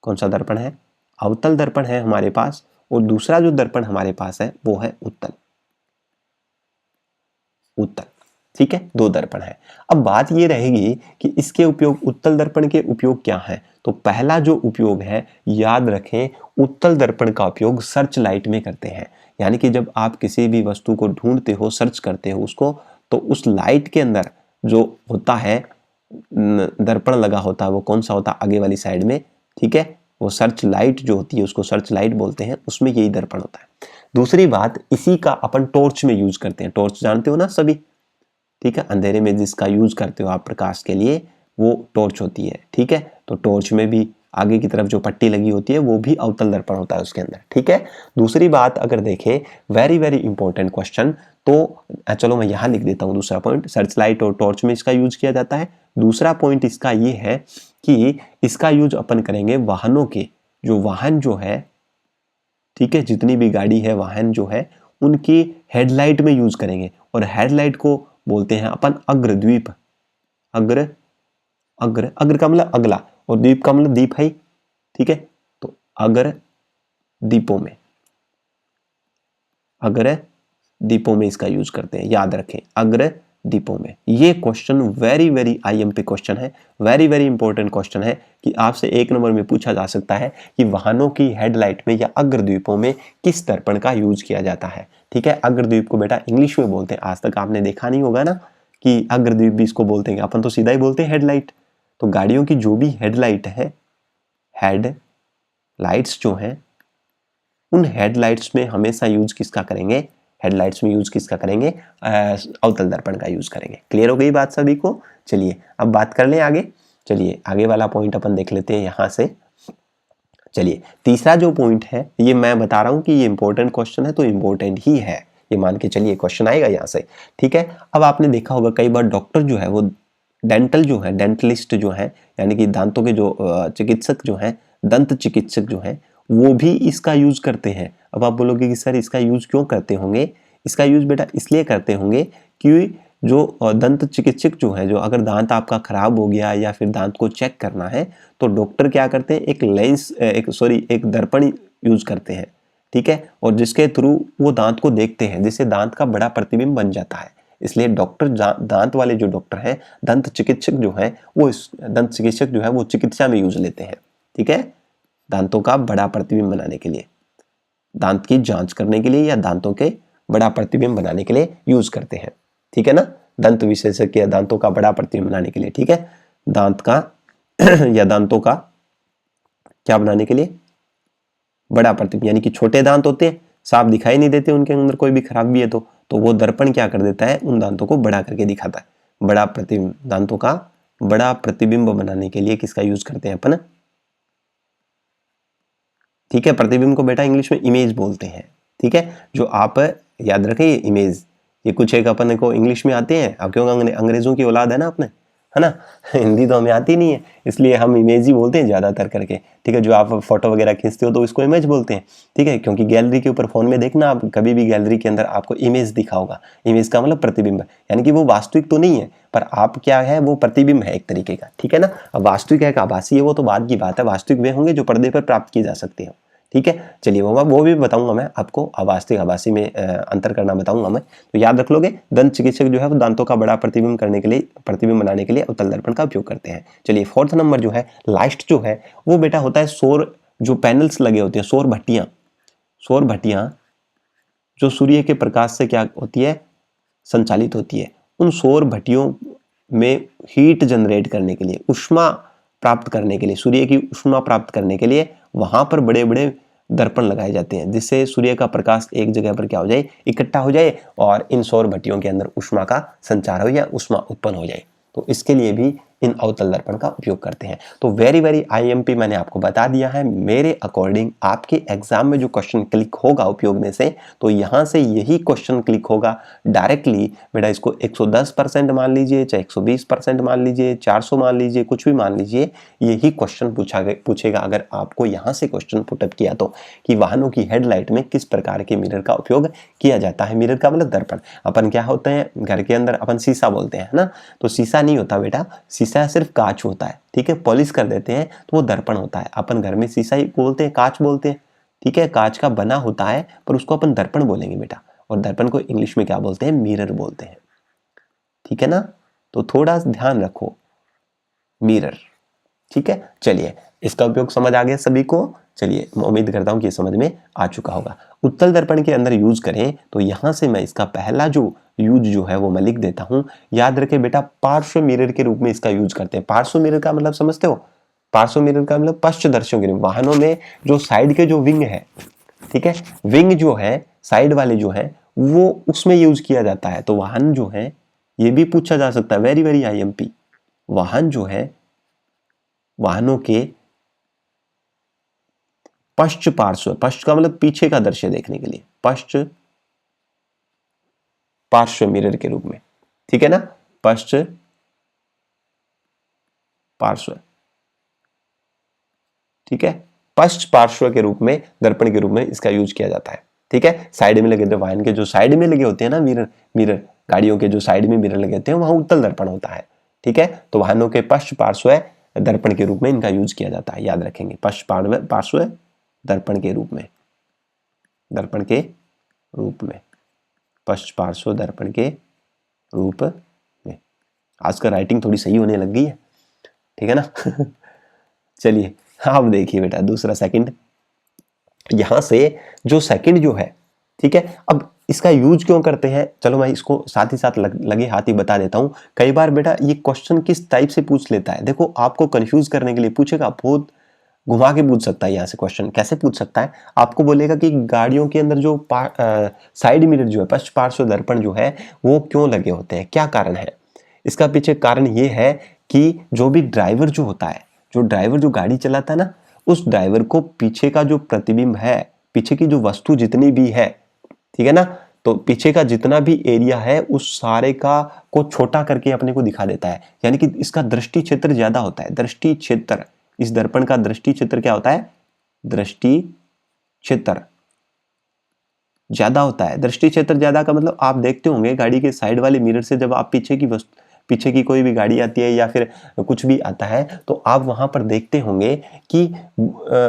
कौन सा दर्पण है, अवतल दर्पण है हमारे पास, और दूसरा जो दर्पण हमारे पास है वो है उत्तल। उत्तल, ठीक है, 2 दर्पण है। अब बात ये रहेगी कि इसके उपयोग, उत्तल दर्पण के उपयोग क्या है। तो पहला जो उपयोग है, याद रखें, उत्तल दर्पण का उपयोग सर्च लाइट में करते हैं। यानी कि जब आप किसी भी वस्तु को ढूंढते हो, सर्च करते हो उसको, तो उस लाइट के अंदर जो होता है दर्पण लगा होता है, वो कौन सा होता है, आगे वाली साइड में। ठीक है, वो सर्च लाइट जो होती है उसको सर्च लाइट बोलते हैं, उसमें यही दर्पण होता है। दूसरी बात, इसी का अपन टॉर्च में यूज करते हैं। टॉर्च जानते हो ना सभी, ठीक है, अंधेरे में जिसका यूज करते हो आप प्रकाश के लिए, वो टॉर्च होती है। ठीक है, तो टॉर्च में भी आगे की तरफ जो पट्टी लगी होती है वो भी अवतल दर्पण होता है उसके अंदर। ठीक है, दूसरी बात अगर देखें, वेरी वेरी इंपॉर्टेंट क्वेश्चन, तो चलो मैं यहां लिख देता हूं दूसरा पॉइंट, सर्च लाइट और टॉर्च में इसका यूज किया जाता है। दूसरा पॉइंट इसका ये है कि इसका यूज अपन करेंगे वाहनों के, जो वाहन जो है, ठीक है, जितनी भी गाड़ी है, वाहन जो है, उनकी हेडलाइट में यूज करेंगे। और हेडलाइट को बोलते हैं अपन अग्रद्वीप। अग्र अग्र अग्र का मतलब अगला, और द्वीप का मतलब दीप है। ठीक है, तो अग्र दीपों में, अग्र दीपों में इसका यूज करते हैं, याद रखें, अग्र दीपों में। ये question very very IMP question है, वेरी वेरी इंपॉर्टेंट क्वेश्चन है कि आपसे 1 नंबर में पूछा जा सकता है कि वाहनों की हेडलाइट में या अग्रद्वीपों में किस दर्पण का यूज किया जाता है। ठीक है, अग्रद्वीप को बेटा इंग्लिश में बोलते हैं, आज तक आपने देखा नहीं होगा ना कि अग्रद्वीप भी इसको बोलते हैं, अपन तो सीधा ही बोलते हैं हेडलाइट। तो गाड़ियों की जो भी हेडलाइट है, हेडलाइट्स जो है, उन हेडलाइट्स में हमेशा यूज किसका करेंगे, हेडलाइट्स में यूज किसका करेंगे, अवतल दर्पण का यूज करेंगे। क्लियर हो गई बात सभी को। चलिए अब बात कर लें आगे। चलिए आगे वाला पॉइंट अपन देख लेते हैं यहां से। चलिए तीसरा जो पॉइंट है, ये मैं बता रहा हूं कि ये इंपॉर्टेंट क्वेश्चन है, तो इंपॉर्टेंट ही है, ये मान के चलिए क्वेश्चन आएगा यहां से। ठीक है, अब आपने देखा होगा कई बार डॉक्टर जो है वो डेंटल जो है, डेंटलिस्ट जो है, यानी कि दांतों के जो चिकित्सक जो है, दंत चिकित्सक जो है, वो भी इसका यूज करते हैं। अब आप बोलोगे कि सर इसका यूज क्यों करते होंगे, इसका यूज बेटा इसलिए करते होंगे कि जो दंत चिकित्सक जो है, जो अगर दांत आपका खराब हो गया या फिर दांत को चेक करना है, तो डॉक्टर क्या करते हैं, एक लेंस, एक दर्पण यूज करते हैं। ठीक है, और जिसके थ्रू वो दांत को देखते हैं, जिससे दांत का बड़ा प्रतिबिंब बन जाता है। इसलिए डॉक्टर, दांत वाले जो डॉक्टर हैं, दंत चिकित्सक जो है, वो दंत चिकित्सक जो है वो चिकित्सा में यूज लेते हैं। ठीक है, दांतों का बड़ा प्रतिबिंब बनाने के लिए, दांत की जांच करने के लिए, या दांतों के बड़ा प्रतिबिंब बनाने के लिए यूज करते हैं। ठीक है ना, दंत विशेषज्ञ दांतों का बड़ा प्रतिबिंब बनाने के लिए। ठीक है, दांत का या दांतों का क्या बनाने के लिए, बड़ा प्रतिबिंब, यानी कि छोटे दांत होते हैं, साफ दिखाई नहीं देते, उनके अंदर कोई भी खराबी है तो वो दर्पण क्या कर देता है, उन दांतों को बड़ा करके दिखाता है। बड़ा प्रतिबिंब, दांतों का बड़ा प्रतिबिंब बनाने के लिए किसका यूज करते हैं अपन, ठीक है, प्रतिबिंब को बेटा इंग्लिश में इमेज बोलते हैं। ठीक है, जो आप याद रखें, ये इमेज, ये कुछ एक अपन को इंग्लिश में आते हैं, अब क्योंकि अंग्रेजों की औलाद है ना अपने, है ना, हिंदी तो हमें आती नहीं है, इसलिए हम इमेज ही बोलते हैं ज्यादातर करके। ठीक है, जो आप फोटो वगैरह खींचते हो तो इसको इमेज बोलते हैं। ठीक है, क्योंकि गैलरी के ऊपर फोन में देखना आप, कभी भी गैलरी के अंदर आपको इमेज दिखा होगा। इमेज का मतलब प्रतिबिंब, यानी कि वो वास्तविक तो नहीं है, पर आप क्या है, वो प्रतिबिंब है एक तरीके का। ठीक है ना, अब वास्तविक है का आभासी है, वो तो बाद की बात है, वास्तविक वे होंगे जो पर्दे पर प्राप्त किए जा सकते हैं। ठीक है। चलिए वो भी बताऊंगा मैं आपको, आभासी आभासी में अंतर करना बताऊंगा मैं, तो याद रख लोगे। दंत चिकित्सक जो है वो दांतों का बड़ा प्रतिबिंब करने के लिए, प्रतिबिंब बनाने के लिए अवतल दर्पण का उपयोग करते हैं। चलिए फोर्थ नंबर जो है लाइस्ट जो है वो बेटा होता है सौर, जो पैनल्स लगे होते हैं, सौर भट्टियां, सौर भट्टियां जो सूर्य के प्रकाश से क्या होती है, संचालित होती है। उन सौर भट्टियों में हीट जनरेट करने के लिए, ऊष्मा प्राप्त करने के लिए, सूर्य की ऊष्मा प्राप्त करने के लिए वहां पर बड़े बड़े दर्पण लगाए जाते हैं, जिससे सूर्य का प्रकाश एक जगह पर क्या हो जाए, इकट्ठा हो जाए और इन सौर भट्टियों के अंदर ऊष्मा का संचार हो या ऊष्मा उत्पन्न हो जाए। तो इसके लिए भी इन अवतल दर्पण का उपयोग करते हैं। तो वेरी वेरी आईएमपी मैंने आपको बता दिया है। मेरे अकॉर्डिंग आपके एग्जाम में जो क्वेश्चन क्लिक होगा उपयोग में से, तो यहां से यही क्वेश्चन क्लिक होगा डायरेक्टली। बेटा इसको 110% मान लीजिए, चाहे 120% मान लीजिए, 400 मान लीजिए, कुछ भी मान लीजिए, यही क्वेश्चन पूछेगा अगर आपको यहां से क्वेश्चन पुटअप किया तो, कि वाहनों की हेडलाइट में किस प्रकार के मिरर का उपयोग किया जाता है। मिरर का मतलब दर्पण। अपन क्या होते हैं घर के अंदर, अपन शीशा बोलते हैं ना, तो शीशा नहीं होता बेटा, शीशा सिर्फ कांच होता है, ठीक है। पॉलिश कर देते हैं तो वो दर्पण होता है। अपन घर में शीशा ही बोलते हैं, कांच बोलते हैं, ठीक है, कांच का बना होता है, पर उसको अपन दर्पण बोलेंगे बेटा। और दर्पण को इंग्लिश में क्या बोलते हैं, मिरर बोलते हैं, ठीक है ना। तो थोड़ा ध्यान रखो, मिरर, ठीक है। चलिए इसका उपयोग समझ आ गया सभी को। चलिए मैं उम्मीद करता हूं कि ये समझ में आ चुका होगा। उत्तल दर्पण के अंदर यूज करें तो यहां से मैं इसका पहला जो यूज जो है वो मैं लिख देता हूं। याद रखें बेटा, पार्श्व मिरर के रूप में इसका यूज करते हैं। पार्श्व मिरर का मतलब समझते हो, पार्श्व मिरर का मतलब पश्चदर्शियों के रूप, वाहनों में जो साइड के जो विंग है, ठीक है, विंग जो है साइड वाले जो है वो उसमें यूज किया जाता है। तो वाहन जो है, ये भी पूछा जा सकता है, वेरी वेरी आईएमपी, वाहन जो है, वाहनों के पश्च पार्श्व, पश्च का मतलब पीछे का दृश्य देखने के लिए, पश्च पार्श्व मिरर के रूप में, ठीक है ना, पश्च पार्श्व, ठीक है, पश्च पार्श्व के रूप में, दर्पण के रूप में इसका यूज किया जाता है, ठीक है। साइड में लगे, वाहन के जो साइड में लगे होते हैं ना मिरर, मिरर गाड़ियों के जो साइड में मिरर लगे होते हैं वहां उत्तल दर्पण होता है, ठीक है। तो वाहनों के पश्च पार्श्व दर्पण के रूप में इनका यूज किया जाता है, याद रखेंगे, पश्च पार्श्व दर्पण के रूप में, दर्पण के रूप में, पश्च पार्श्व दर्पण के रूप में। आजकल राइटिंग थोड़ी सही होने लग गई है, ठीक है ना। चलिए अब देखिए बेटा दूसरा सेकंड, यहां से जो सेकंड जो है, ठीक है, अब इसका यूज क्यों करते हैं, चलो मैं इसको साथ ही साथ लगे हाथ ही बता देता हूं। कई बार बेटा ये क्वेश्चन किस टाइप से पूछ लेता है, देखो आपको कंफ्यूज करने के लिए पूछेगा, बहुत घुमा के पूछ सकता है। यहाँ से क्वेश्चन कैसे पूछ सकता है, आपको बोलेगा कि गाड़ियों के अंदर जो साइड मिरर जो है, पश्च पार्श्व दर्पण जो है वो क्यों लगे होते हैं, क्या कारण है। इसका पीछे कारण ये है कि जो भी ड्राइवर जो होता है, जो ड्राइवर जो गाड़ी चलाता है ना, उस ड्राइवर को पीछे का जो प्रतिबिंब है, पीछे की जो वस्तु जितनी भी है, ठीक है ना, तो पीछे का जितना भी एरिया है उस सारे का को छोटा करके अपने को दिखा देता है। यानी कि इसका दृष्टि क्षेत्र ज्यादा होता है, दृष्टि क्षेत्र, इस दर्पण का दृष्टि क्षेत्र क्या होता है, दृष्टि क्षेत्र ज्यादा होता है। दृष्टि क्षेत्र ज्यादा का मतलब आप देखते होंगे गाड़ी के साइड वाले मिरर से जब आप पीछे की वस्तु, पीछे की कोई भी गाड़ी आती है या फिर कुछ भी आता है तो आप वहां पर देखते होंगे कि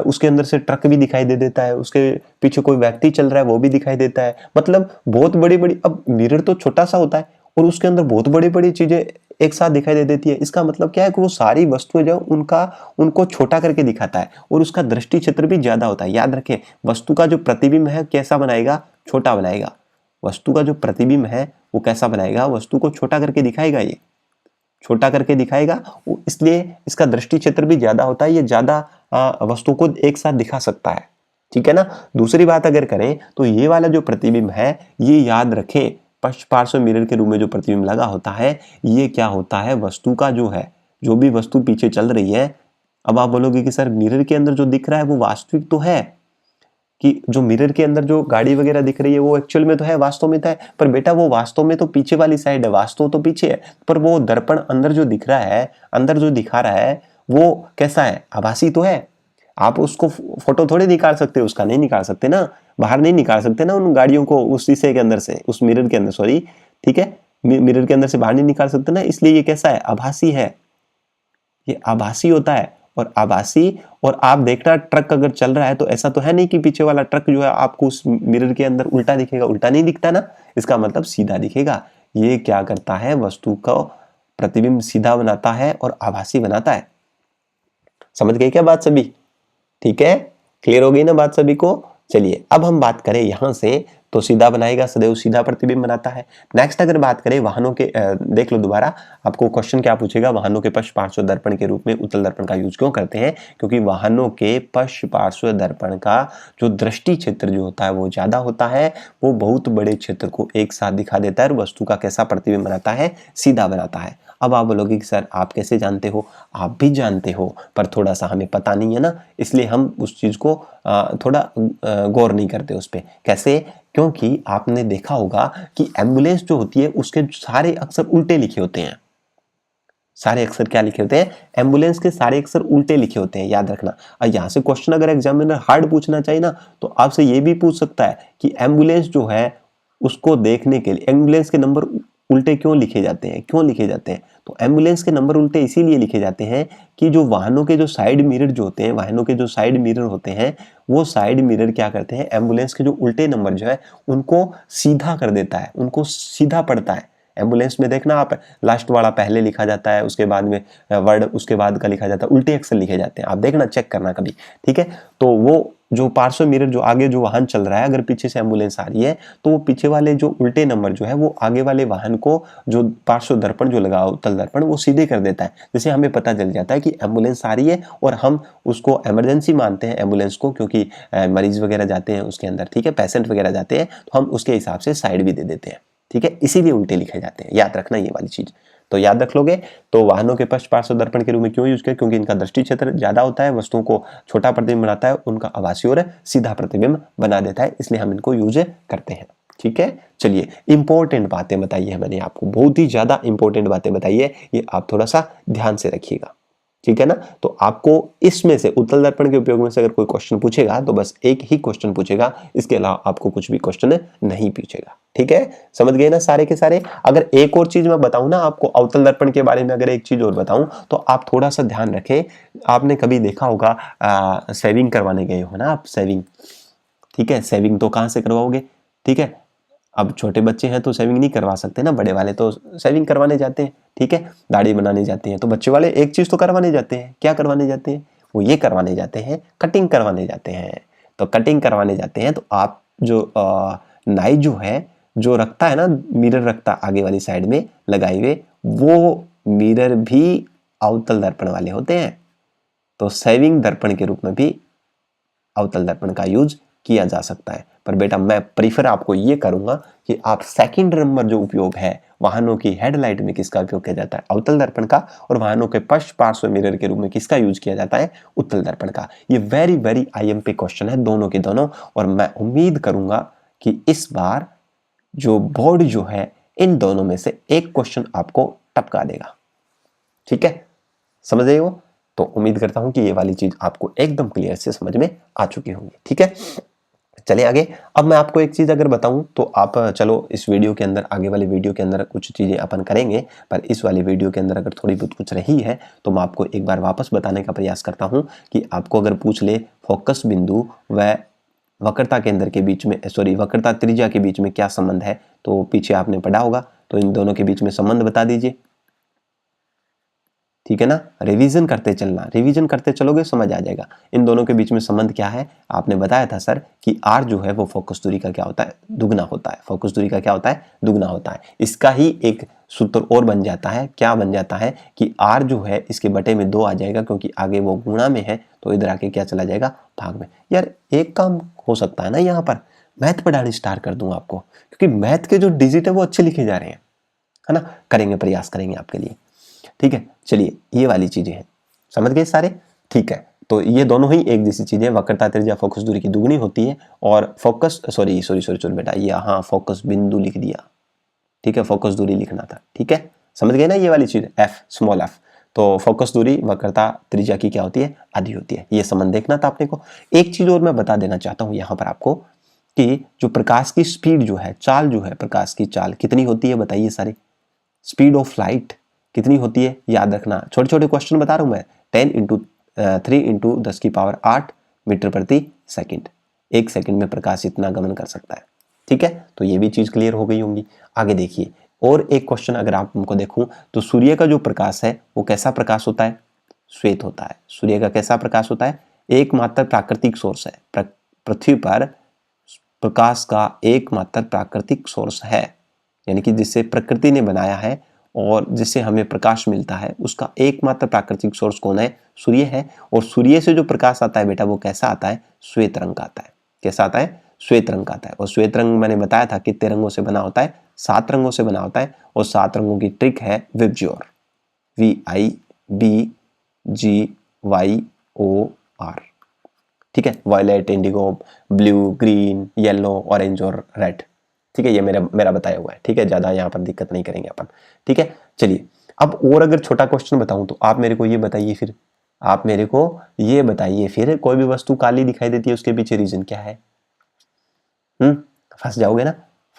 उसके अंदर से ट्रक भी दिखाई दे देता है, उसके पीछे कोई व्यक्ति चल रहा है वो भी दिखाई देता है। मतलब बहुत बड़ी बड़ी, अब मिरर तो छोटा सा होता है और उसके अंदर बहुत बड़ी बड़ी चीजें एक साथ दिखाई दे देती है। इसका मतलब क्या है कि वो सारी वस्तुएं जो उनको छोटा करके दिखाता है और उसका दृष्टि क्षेत्र भी ज्यादा होता है। याद रखें, वस्तु का जो प्रतिबिंब है कैसा बनाएगा, छोटा बनाएगा। वस्तु का जो प्रतिबिंब है वो कैसा बनाएगा, वस्तु को छोटा करके दिखाएगा, ये छोटा करके दिखाएगा, इसलिए इसका दृष्टि क्षेत्र भी ज्यादा होता है, ये ज्यादा वस्तु को एक साथ दिखा सकता है, ठीक है ना। दूसरी बात अगर करें तो ये वाला जो प्रतिबिंब है, ये याद रखें, पश्च पार्श्व मिरर के रूप में जो प्रतिबिंब लगा होता है, ये क्या होता है, वस्तु का जो है, जो भी वस्तु पीछे चल रही है। अब आप बोलोगे कि सर मिरर के अंदर जो दिख रहा है वो वास्तविक तो है, कि जो मिरर के अंदर जो गाड़ी वगैरह दिख रही है वो एक्चुअल में तो है, वास्तव में तो है, पर बेटा वो वास्तव में तो पीछे वाली साइड है, वास्तव तो पीछे है, पर वो दर्पण अंदर जो दिख रहा है, अंदर जो दिखा रहा है वो कैसा है, आभासी तो है। आप उसको फोटो थोड़ी निकाल सकते हो, उसका नहीं निकाल सकते ना, बाहर नहीं निकाल सकते ना उन गाड़ियों को उस शीशे के अंदर से, उस मिरर के अंदर, सॉरी, ठीक है, मिरर के अंदर से बाहर नहीं निकाल सकते ना, इसलिए ये कैसा है, आभासी है, ये आभासी होता है। और आभासी। और आप देखना ट्रक अगर चल रहा है तो ऐसा तो है नहीं कि पीछे वाला ट्रक जो है आपको उस मिरर के अंदर उल्टा दिखेगा, उल्टा नहीं दिखता ना, इसका मतलब सीधा दिखेगा। ये क्या करता है, वस्तु को प्रतिबिंब सीधा बनाता है और आभासी बनाता है। समझ गए क्या बात सभी? ठीक है, क्लियर हो गई ना बात सभी को? चलिए अब हम बात करें यहां से, तो सीधा बनाएगा, सदैव सीधा प्रतिबिंब बनाता है। नेक्स्ट अगर बात करें वाहनों के, देख लो दोबारा, आपको क्वेश्चन क्या पूछेगा, वाहनों के पश्च पार्श्व दर्पण के रूप में उत्तल दर्पण का यूज क्यों करते हैं? क्योंकि वाहनों के पश्च पार्श्व दर्पण का जो दृष्टि क्षेत्र जो होता है वो ज्यादा होता है, वो बहुत बड़े क्षेत्र को एक साथ दिखा देता है और वस्तु का कैसा प्रतिबिंब बनाता है, सीधा बनाता है। अब आप बोलोगे कि सर आप कैसे जानते हो? आप भी जानते हो पर थोड़ा सा हमें पता नहीं है ना, इसलिए हम उस चीज को थोड़ा गौर नहीं करते उस पर। कैसे? क्योंकि आपने देखा होगा कि एम्बुलेंस जो होती है उसके सारे अक्षर उल्टे लिखे होते हैं। सारे अक्षर क्या लिखे होते हैं? एम्बुलेंस के सारे अक्षर उल्टे लिखे होते हैं, याद रखना। और यहां से क्वेश्चन अगर एग्जामिनर हार्ड पूछना चाहिए ना, तो आपसे ये भी पूछ सकता है कि एम्बुलेंस जो है उसको देखने के लिए एम्बुलेंस के नंबर उल्टे क्यों लिखे जाते हैं? क्यों लिखे जाते हैं? तो एम्बुलेंस के नंबर उल्टे इसीलिए लिखे जाते हैं कि जो वाहनों के जो साइड मिरर जो होते हैं, वाहनों के जो साइड मिरर होते हैं, वो साइड मिरर क्या करते हैं, एम्बुलेंस के जो उल्टे नंबर जो है उनको सीधा कर देता है, उनको सीधा पड़ता है। एम्बुलेंस में देखना आप, लास्ट वाला पहले लिखा जाता है, उसके बाद में वर्ड उसके बाद का लिखा जाता है, उल्टे अक्षर लिखे जाते हैं, आप देखना, चेक करना कभी। ठीक है, तो वो जो पार्श्व मिरर जो आगे जो वाहन चल रहा है, अगर पीछे से एम्बुलेंस आ रही है तो वो पीछे वाले जो उल्टे नंबर जो है वो आगे वाले वाहन को, जो पार्श्व दर्पण जो लगा उत्तल दर्पण, वो सीधे कर देता है। जैसे हमें पता चल जाता है कि एम्बुलेंस आ रही है और हम उसको इमरजेंसी मानते हैं एम्बुलेंस को, क्योंकि मरीज वगैरह जाते हैं उसके अंदर, ठीक है, पेशेंट वगैरह जाते हैं, तो हम उसके हिसाब से साइड भी दे देते हैं। ठीक है, इसीलिए उल्टे लिखे जाते हैं, याद रखना ये वाली चीज। तो याद रख लोगे। तो वाहनों के पश्च पार्श्व दर्पण के रूप में क्यों यूज किया? क्योंकि इनका दृष्टि क्षेत्र ज्यादा होता है, वस्तुओं को छोटा प्रतिबिंब बनाता है, उनका आभासी और सीधा प्रतिबिंब बना देता है, इसलिए हम इनको यूज करते हैं। ठीक है, चलिए इंपॉर्टेंट बातें बताई है मैंने आपको, बहुत ही ज्यादा इंपॉर्टेंट बातें बताई है, ये आप थोड़ा सा ध्यान से रखिएगा। ठीक है ना? तो आपको इसमें से उत्तल दर्पण के उपयोग में से अगर कोई क्वेश्चन पूछेगा तो बस एक ही क्वेश्चन पूछेगा, इसके अलावा आपको कुछ भी क्वेश्चन नहीं पूछेगा। ठीक है, समझ गए ना सारे के सारे? अगर एक और चीज मैं बताऊं ना आपको अवतल दर्पण के बारे में, अगर एक चीज और बताऊं तो आप थोड़ा सा ध्यान रखें। आपने कभी देखा होगा सेविंग करवाने गए हो ना आप, सेविंग, ठीक है, सेविंग तो कहां से करवाओगे? ठीक है, अब छोटे बच्चे हैं तो सेविंग नहीं करवा सकते ना, बड़े वाले तो सेविंग करवाने जाते हैं। ठीक है, दाढ़ी बनाने जाते हैं, तो बच्चे वाले एक चीज तो करवाने जाते हैं, क्या करवाने जाते हैं? वो ये करवाने जाते हैं, कटिंग करवाने जाते हैं। तो कटिंग करवाने जाते हैं तो आप जो नाई जो है, जो रखता है ना, मिरर रखता आगे वाली साइड में लगाए हुए, वो मिरर भी अवतल दर्पण वाले होते हैं। तो सेविंग दर्पण के रूप में भी अवतल दर्पण का यूज किया जा सकता है। पर बेटा मैं प्रीफर आपको ये करूंगा कि आप सेकंड नंबर जो उपयोग है वाहनों की हेडलाइट में किसका उपयोग किया जाता है? अवतल दर्पण का। और वाहनों के पश्च पार्श्व मिरर के रूप में किसका यूज किया जाता है? उत्तल दर्पण का। ये वेरी वेरी आईएमपी क्वेश्चन है दोनों के दोनों, और मैं उम्मीद करूंगा कि इस बार जो बोर्ड जो है इन दोनों में से एक क्वेश्चन आपको टपका देगा। ठीक है, समझ रहे हो? तो उम्मीद करता हूं कि ये वाली चीज आपको एकदम क्लियर से समझ में आ चुकी होंगी। ठीक है, चलिए आगे। अब मैं आपको एक चीज अगर बताऊं तो आप चलो इस वीडियो के अंदर, आगे वाली वीडियो के अंदर कुछ चीजें अपन करेंगे, पर इस वाली वीडियो के अंदर अगर थोड़ी बहुत कुछ रही है तो मैं आपको एक बार वापस बताने का प्रयास करता हूं कि आपको अगर पूछ ले फोकस बिंदु व वक्रता केंद्र के बीच में, सॉरी वक्रता त्रिज्या के बीच में क्या संबंध है, तो पीछे आपने पढ़ा होगा, तो इन दोनों के बीच में संबंध बता दीजिए। ठीक है ना, रिवीजन करते चलना, रिवीजन करते चलोगे समझ आ जाएगा। इन दोनों के बीच में संबंध क्या है? आपने बताया था सर कि r जो है वो फोकस दूरी का क्या होता है? दुगना होता है। फोकस दूरी का क्या होता है? दुगना होता है। इसका ही एक सूत्र और बन जाता है, क्या बन जाता है कि r जो है इसके बटे में 2 आ जाएगा, क्योंकि आगे वो गुणा में है, तो इधर आके क्या चला जाएगा? भाग में। यार एक काम हो सकता है ना, यहाँ पर मैथ पढ़ानी स्टार्ट कर दूं आपको, क्योंकि मैथ के जो डिजिट है वो अच्छे लिखे जा रहे हैं, है ना। करेंगे, प्रयास करेंगे आपके लिए। ठीक है, चलिए ये वाली चीजें हैं, समझ गए सारे? ठीक है, तो ये दोनों ही एक जैसी चीजें, वक्रता त्रिज्या फोकस दूरी की दुगनी होती है, और फोकस सॉरी बेटा, ये हाँ फोकस बिंदु लिख दिया। ठीक है, फोकस दूरी लिखना था। ठीक है, समझ गए ना ये वाली चीज, एफ स्मॉल एफ। तो फोकस दूरी वक्रता त्रिज्या की क्या होती है? आधी होती है। ये संबंध देखना था आपने को। एक चीज और मैं बता देना चाहता हूं यहां पर आपको कि जो प्रकाश की स्पीड जो है, चाल जो है, प्रकाश की चाल कितनी होती है? बताइए सारे। स्पीड ऑफ लाइट कितनी होती है? याद रखना, छोटे छोटे क्वेश्चन बता रहा हूं मैं। 10 × 3 × 10⁸ मीटर प्रति सेकंड। 1 सेकंड में प्रकाश इतना गमन कर सकता है। ठीक है, तो ये भी चीज क्लियर हो गई होंगी। आगे देखिए, और एक क्वेश्चन अगर आप हमको देखूं तो सूर्य का जो प्रकाश है वो कैसा प्रकाश होता है? श्वेत होता है। सूर्य का कैसा प्रकाश होता है? एकमात्र प्राकृतिक सोर्स है। पृथ्वी पर प्रकाश का एकमात्र प्राकृतिक सोर्स है, यानी कि जिसे प्रकृति ने बनाया है और जिससे हमें प्रकाश मिलता है, उसका एकमात्र प्राकृतिक सोर्स कौन है? सूर्य है। और सूर्य से जो प्रकाश आता है बेटा वो कैसा आता है? श्वेत रंग का आता है। कैसा आता है? श्वेत रंग का आता है। और श्वेत रंग मैंने बताया था कितने रंगों से बना होता है? 7 रंगों से बना होता है। और 7 रंगों की ट्रिक है विबज्योर, VIBGYOR। ठीक है, violet, indigo, blue, green, yellow, orange और रेड। ठीक है, ये मेरा बताया हुआ है। ठीक है, ज्यादा यहाँ पर दिक्कत नहीं करेंगे अपन। ठीक है, चलिए अब और अगर छोटा क्वेश्चन बताऊं तो आप मेरे को ये बताइए फिर कोई भी वस्तु काली दिखाई देती है उसके पीछे रीजन क्या है? फंस जाओगे ना?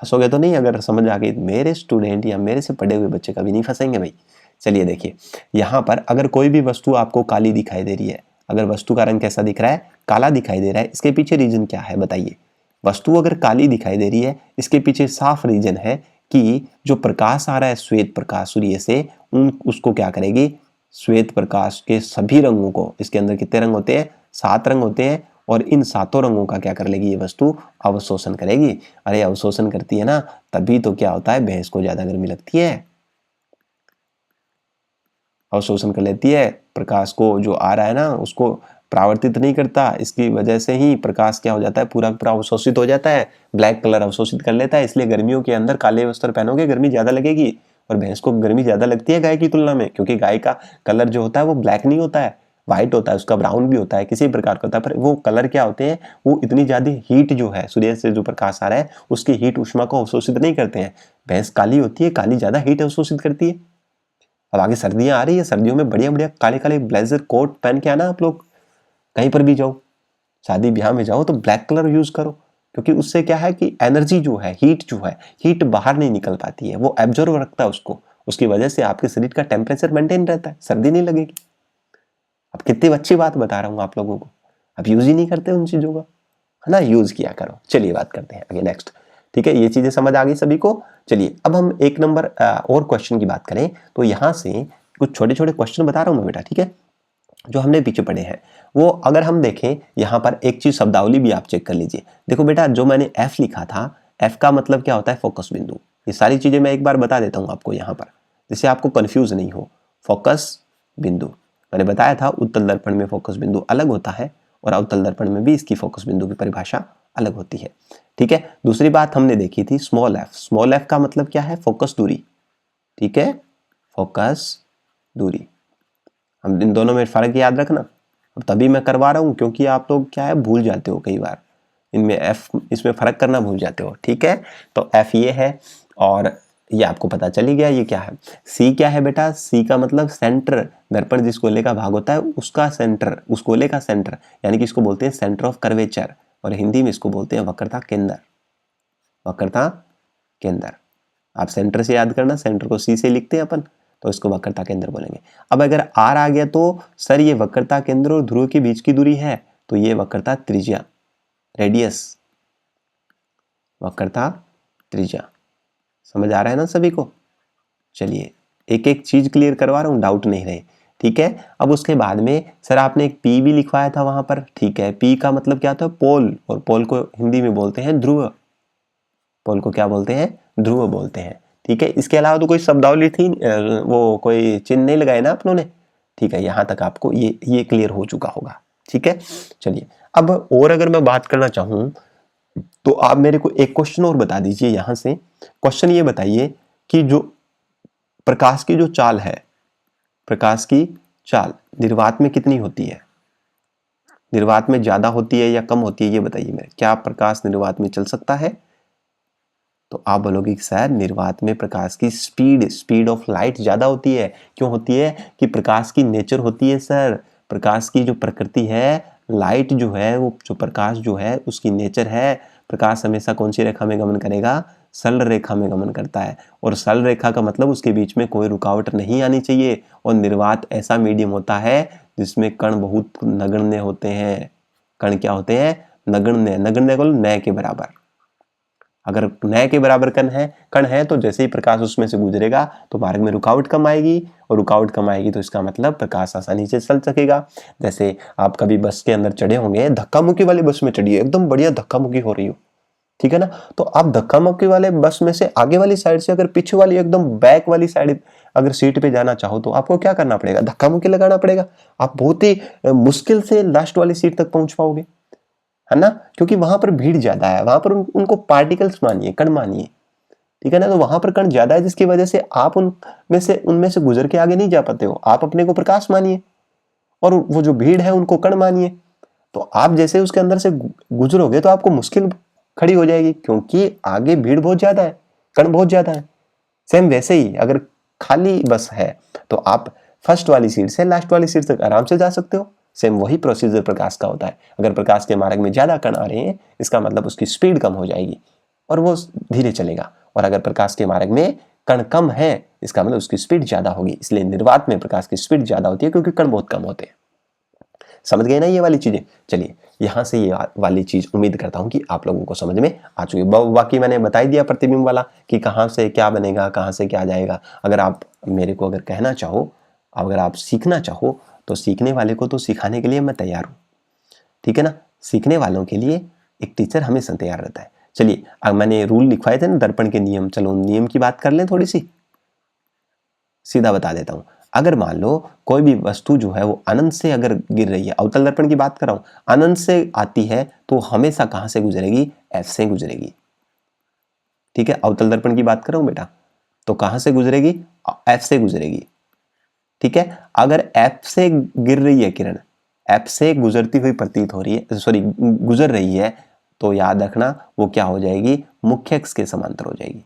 फंसोगे तो नहीं, अगर समझ आ गई। मेरे स्टूडेंट या मेरे से पढ़े हुए बच्चे कभी नहीं फंसेंगे भाई। चलिए देखिए, यहाँ पर अगर कोई भी वस्तु आपको काली दिखाई दे रही है, अगर वस्तु का रंग कैसा दिख रहा है? काला दिखाई दे रहा है, इसके पीछे रीजन क्या है बताइए? वस्तु अगर काली दिखाई दे रही है, इसके पीछे साफ रीजन है कि जो प्रकाश आ रहा है श्वेत प्रकाश सूर्य से, उसको क्या करेगी? श्वेत प्रकाश के सभी रंगों को, इसके अंदर कितने रंग होते हैं? 7 रंग होते हैं, और इन 7 रंगों का क्या कर लेगी ये वस्तु? अवशोषण करेगी। अरे अवशोषण करती है ना, तभी तो क्या होता है? भैंस को ज्यादा गर्मी लगती है, अवशोषण कर लेती है। प्रकाश को जो आ रहा है ना उसको परावर्तित नहीं करता, इसकी वजह से ही प्रकाश क्या हो जाता है? पूरा पूरा अवशोषित हो जाता है, ब्लैक कलर अवशोषित कर लेता है। इसलिए गर्मियों के अंदर काले वस्त्र पहनोगे गर्मी ज्यादा लगेगी। और भैंस को गर्मी ज्यादा लगती है गाय की तुलना में, क्योंकि गाय का कलर जो होता है वो ब्लैक नहीं होता है, व्हाइट होता है, उसका ब्राउन भी होता है, किसी प्रकार का होता है। पर वो कलर क्या होते हैं? वो इतनी ज्यादा हीट जो है सूर्य से जो प्रकाश आ रहा है उसकी हीट ऊष्मा को अवशोषित नहीं करते हैं। भैंस काली होती है, काली ज्यादा हीट अवशोषित करती है। अब आगे सर्दियां आ रही है, सर्दियों में बढ़िया बढ़िया काले काले ब्लेजर कोट पहन के आना आप लोग। कहीं पर भी जाओ, शादी ब्याह में जाओ तो ब्लैक कलर यूज करो, क्योंकि उससे क्या है कि एनर्जी जो है, हीट बाहर नहीं निकल पाती है, वो एब्जॉर्व रखता है उसको। उसकी वजह से आपके शरीर का टेम्परेचर मेंटेन रहता है, सर्दी नहीं लगेगी। अब कितनी अच्छी बात बता रहा हूँ आप लोगों को। अब यूज ही नहीं करते उन चीजों का, है ना? यूज किया करो। चलिए बात करते हैं आगे नेक्स्ट। ठीक है, ये चीजें समझ आ गई सभी को। चलिए अब हम एक नंबर और क्वेश्चन की बात करें तो यहाँ से कुछ छोटे छोटे क्वेश्चन बता रहा हूँ मैं बेटा। ठीक है, जो हमने पीछे पढ़े हैं वो अगर हम देखें, यहाँ पर एक चीज शब्दावली भी आप चेक कर लीजिए। देखो बेटा, जो मैंने F लिखा था, F का मतलब क्या होता है? फोकस बिंदु। ये सारी चीजें मैं एक बार बता देता हूँ आपको यहाँ पर, जिससे आपको कंफ्यूज नहीं हो। फोकस बिंदु मैंने बताया था, उत्तल दर्पण में फोकस बिंदु अलग होता है और अवतल दर्पण में भी इसकी फोकस बिंदु की परिभाषा अलग होती है। ठीक है, दूसरी बात हमने देखी थी स्मॉल f। स्मॉल f का मतलब क्या है? फोकस दूरी। ठीक है, फोकस दूरी। हम इन दोनों में फर्क याद रखना। अब तभी मैं करवा रहा हूं क्योंकि आप लोग क्या है भूल जाते हो कई बार, इनमें f इसमें फर्क करना भूल जाते हो। ठीक है, तो f ये है और ये आपको पता चल ही गया। ये क्या है? C क्या है बेटा? C का मतलब सेंटर। दर्पण जिस गोले का भाग होता है उसका सेंटर, उस गोले का सेंटर, यानी कि इसको बोलते हैं सेंटर ऑफ कर्वेचर, और हिंदी में इसको बोलते हैं वक्रता केंद्र। वक्रता केंद्र आप सेंटर से याद करना, सेंटर को C से लिखते हैं अपन, तो इसको वक्रता केंद्र बोलेंगे। अब अगर R आ गया तो सर ये वक्रता केंद्र और ध्रुव के बीच की दूरी है, तो ये वक्रता त्रिज्या, रेडियस, वक्रता त्रिज्या। समझ आ रहा है ना सभी को? चलिए एक एक चीज क्लियर करवा रहा हूं, डाउट नहीं रहे। ठीक है, अब उसके बाद में सर आपने एक P भी लिखवाया था वहां पर। ठीक है, P का मतलब क्या होता है? पोल, और पोल को हिंदी में बोलते हैं ध्रुव। पोल को क्या बोलते हैं? ध्रुव बोलते हैं। ठीक है, इसके अलावा तो कोई शब्दावली थी वो कोई चिन्ह नहीं लगाए ना अपनों ने। ठीक है, यहां तक आपको ये क्लियर हो चुका होगा। ठीक है, चलिए अब और अगर मैं बात करना चाहूं तो आप मेरे को एक क्वेश्चन और बता दीजिए। यहां से क्वेश्चन ये बताइए कि जो प्रकाश की जो चाल है, प्रकाश की चाल निर्वात में कितनी होती है? निर्वात में ज्यादा होती है या कम होती है, ये बताइए मेरे। क्या प्रकाश निर्वात में चल सकता है? तो आप बोलोगे कि सर निर्वात में प्रकाश की स्पीड ऑफ लाइट ज्यादा होती है। क्यों होती है? कि प्रकाश की नेचर होती है सर, प्रकाश की जो प्रकृति है, लाइट जो है, वो जो प्रकाश जो है उसकी नेचर है। प्रकाश हमेशा कौन सी रेखा में गमन करेगा? सरल रेखा में गमन करता है, और सरल रेखा का मतलब उसके बीच में कोई रुकावट नहीं आनी चाहिए। और निर्वात ऐसा मीडियम होता है जिसमें कण बहुत नगण्य होते हैं। कण क्या होते हैं? नगण्य। नगण्य को न के बराबर। अगर न के बराबर कण है तो जैसे ही प्रकाश उसमें से गुजरेगा तो मार्ग में रुकावट कम आएगी, और रुकावट कम आएगी तो इसका मतलब प्रकाश आसानी से चल सकेगा। जैसे आप कभी बस के अंदर चढ़े होंगे, धक्का मुक्की वाली बस में चढ़िए, एकदम बढ़िया धक्का मुक्की हो रही हो, ठीक है ना, तो आप धक्का मुक्की वाले बस में से आगे वाली साइड से अगर पीछे वाली एकदम बैक वाली साइड अगर सीट पे जाना चाहो तो आपको क्या करना पड़ेगा? धक्का मुक्की लगाना पड़ेगा। आप बहुत ही मुश्किल से लास्ट वाली सीट तक पहुंच पाओगे, है ना, क्योंकि वहां पर भीड़ ज्यादा है, वहां पर उनको पार्टिकल्स मानिए, कण मानिए, ठीक है ना, तो वहां पर कण ज्यादा है जिसकी वजह से आप उनमें से गुजर के आगे नहीं जा पाते हो। आप अपने को प्रकाश मानिए और वो जो भीड़ है उनको कण मानिए। तो आप जैसे उसके अंदर से गुजरोगे तो आपको मुश्किल खड़ी हो जाएगी, क्योंकि आगे भीड़ बहुत ज्यादा है, कण बहुत ज्यादा है। सेम वैसे ही अगर खाली बस है तो आप फर्स्ट वाली सीट से लास्ट वाली सीट तक आराम से जा सकते हो। सेम वही प्रोसीजर प्रकाश का होता है। अगर प्रकाश के मार्ग में ज्यादा कण आ रहे हैं, इसका मतलब उसकी स्पीड कम हो जाएगी और वो धीरे चलेगा, और अगर प्रकाश के मार्ग में कण कम है, इसका मतलब उसकी स्पीड ज्यादा होगी। इसलिए निर्वात में प्रकाश की स्पीड ज्यादा होती है क्योंकि कण बहुत कम होते हैं। समझ गए ना ये वाली चीजें? चलिए, यहां से ये वाली चीज उम्मीद करता हूं कि आप लोगों को समझ में आ चुकी है। बाकी मैंने बता ही दिया प्रतिबिंब वाला कि कहां से क्या बनेगा, कहां से क्या जाएगा। अगर आप मेरे को अगर कहना चाहो, अगर आप सीखना चाहो, तो सीखने वाले को तो सिखाने के लिए मैं तैयार हूं, ठीक है ना। सीखने वालों के लिए एक टीचर हमेशा तैयार रहता है। चलिए, अब मैंने रूल लिखवाए थे ना दर्पण के नियम, चलो नियम की बात कर लें थोड़ी सी। सीधा बता देता हूं, अगर मान लो कोई भी वस्तु जो है वो अनंत से अगर गिर रही है, अवतल दर्पण की बात कर रहा हूं, अनंत से आती है तो हमेशा कहां से गुजरेगी? एफ से गुजरेगी, ठीक है। अवतल दर्पण की बात कर रहा हूं बेटा, तो कहां से गुजरेगी? एफ से गुजरेगी, ठीक है। अगर एफ से गिर रही है किरण, एफ से गुजरती हुई प्रतीत हो रही है, सॉरी गुजर रही है, तो याद रखना वो क्या हो जाएगी? मुख्य अक्ष के समांतर हो जाएगी।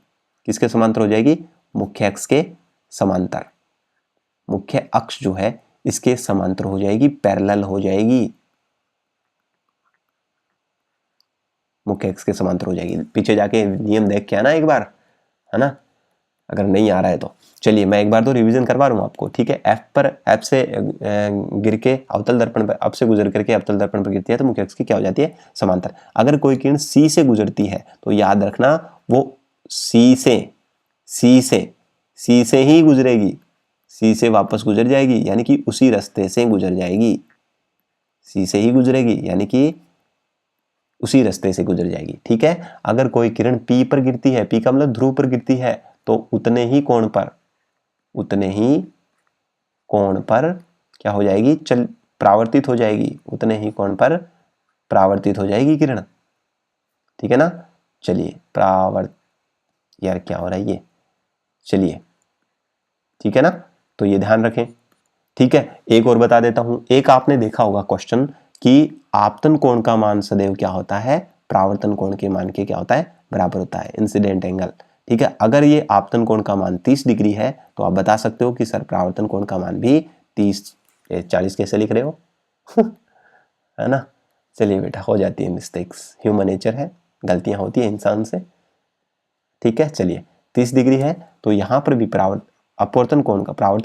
किसके समांतर हो जाएगी? मुख्य अक्ष के समांतर। मुख्य अक्ष जो है इसके समांतर हो जाएगी, पैरेलल हो जाएगी, मुख्य अक्ष के समांतर हो जाएगी। पीछे जाके नियम देख के आना एक बार, है ना, अगर नहीं आ रहा है तो। चलिए मैं एक बार तो रिवीजन करवा रहा हूं आपको, ठीक है। एफ से गिर के अवतल दर्पण पर, एफ से गुजर करके अवतल दर्पण पर गिरती है तो मुख्य अक्ष की क्या हो जाती है? समांतर। अगर कोई किरण सी से गुजरती है तो याद रखना वो सी से ही गुजरेगी, सी से वापस गुजर जाएगी, यानी कि उसी रास्ते से गुजर जाएगी। सी से ही गुजरेगी यानी कि उसी रास्ते से गुजर जाएगी, ठीक है। अगर कोई किरण पी पर गिरती है, पी का मतलब ध्रुव पर गिरती है, तो उतने ही कोण पर क्या हो जाएगी? परावर्तित हो जाएगी, उतने ही कोण पर परावर्तित हो जाएगी किरण, ठीक है ना। चलिए यार क्या हो रहा है ये, चलिए ठीक है ना, तो ये ध्यान रखें, ठीक है। एक और बता देता हूं, एक आपने देखा होगा क्वेश्चन कि आपतन कोण का मान सदैव क्या होता है? परावर्तन कोण के मान के क्या होता है? बराबर होता है, इंसिडेंट एंगल, ठीक है। अगर ये आपतन कोण का मान 30 डिग्री है तो आप बता सकते हो कि सर परावर्तन कोण का मान भी 40 कैसे लिख रहे हो? है ना। चलिए बेटा, हो जाती है मिस्टेक्स, ह्यूमन नेचर है, गलतियां होती है इंसान से, ठीक है। चलिए 30 डिग्री है तो यहां पर भी परावर्तन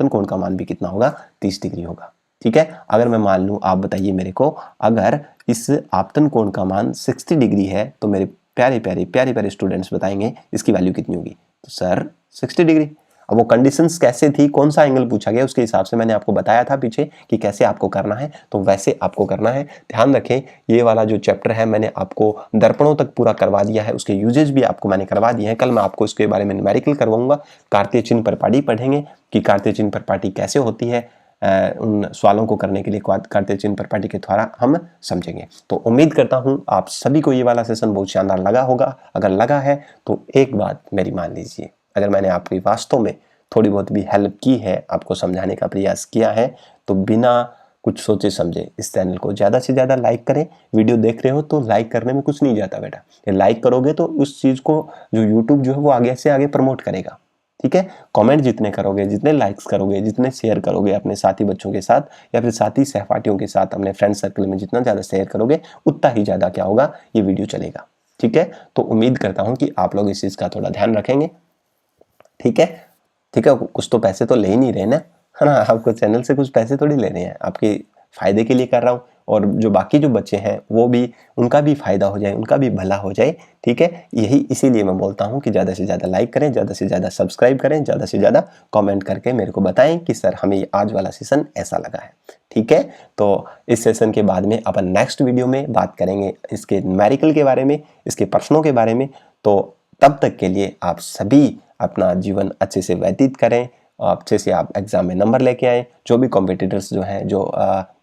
कोण का मान भी कितना होगा? 30 डिग्री होगा, ठीक है। अगर मैं मान लूं, आप बताइए मेरे को, अगर इस आपतन कोण का मान 60 डिग्री है तो मेरे प्यारे प्यारे स्टूडेंट्स बताएंगे इसकी वैल्यू कितनी होगी? तो सर 60 डिग्री। अब वो कंडीशंस कैसे थी, कौन सा एंगल पूछा गया, उसके हिसाब से मैंने आपको बताया था पीछे कि कैसे आपको करना है, तो वैसे आपको करना है। ध्यान रखें, ये वाला जो चैप्टर है मैंने आपको दर्पणों तक पूरा करवा दिया है, उसके यूजेज भी आपको मैंने करवा दिए हैं। कल मैं आपको इसके बारे में न्यूमेरिकल करवाऊंगा, कार्तीय चिन्ह परिपाटी पढ़ेंगे कि कार्तीय चिन्ह परिपाटी कैसे होती है, उन सवालों को करने के लिए कार्तीय चिन्ह परिपाटी के द्वारा हम समझेंगे। तो उम्मीद करता हूं आप सभी को ये वाला सेशन बहुत शानदार लगा होगा। अगर लगा है तो एक बात मेरी मान लीजिए, अगर मैंने आपकी वास्तव में थोड़ी बहुत भी हेल्प की है, आपको समझाने का प्रयास किया है, तो बिना कुछ सोचे समझे इस चैनल को ज़्यादा से ज़्यादा लाइक करें। वीडियो देख रहे हो तो लाइक करने में कुछ नहीं जाता बेटा, ये लाइक करोगे तो उस चीज़ को जो यूट्यूब जो है वो आगे से आगे प्रमोट करेगा, ठीक है। कमेंट जितने करोगे, जितने लाइक्स करोगे, जितने शेयर करोगे अपने साथी बच्चों के साथ या फिर साथी सहपाठियों के साथ, अपने फ्रेंड सर्कल में जितना ज़्यादा शेयर करोगे उतना ही ज़्यादा क्या होगा, ये वीडियो चलेगा, ठीक है। तो उम्मीद करता हूँ कि आप लोग इस चीज़ का थोड़ा ध्यान रखेंगे, ठीक है। ठीक है, कुछ तो पैसे तो ले ही नहीं रहे ना, है ना, आपको चैनल से कुछ पैसे थोड़ी ले रहे हैं, आपकी फ़ायदे के लिए कर रहा हूँ और जो बाकी जो बच्चे हैं वो भी, उनका भी फ़ायदा हो जाए, उनका भी भला हो जाए, ठीक है। यही इसीलिए मैं बोलता हूँ कि ज़्यादा से ज़्यादा लाइक करें, ज़्यादा से ज़्यादा सब्सक्राइब करें, ज़्यादा से ज़्यादा कमेंट करके मेरे को बताएं कि सर हमें आज वाला सेशन ऐसा लगा है, ठीक है। तो इस सेशन के बाद में अपन नेक्स्ट वीडियो में बात करेंगे इसके न्यूमेरिकल के बारे में, इसके प्रश्नों के बारे में। तो तब तक के लिए आप सभी अपना जीवन अच्छे से व्यतीत करें, अच्छे से आप एग्ज़ाम में नंबर लेके आएँ। जो भी कॉम्पिटिटर्स जो हैं, जो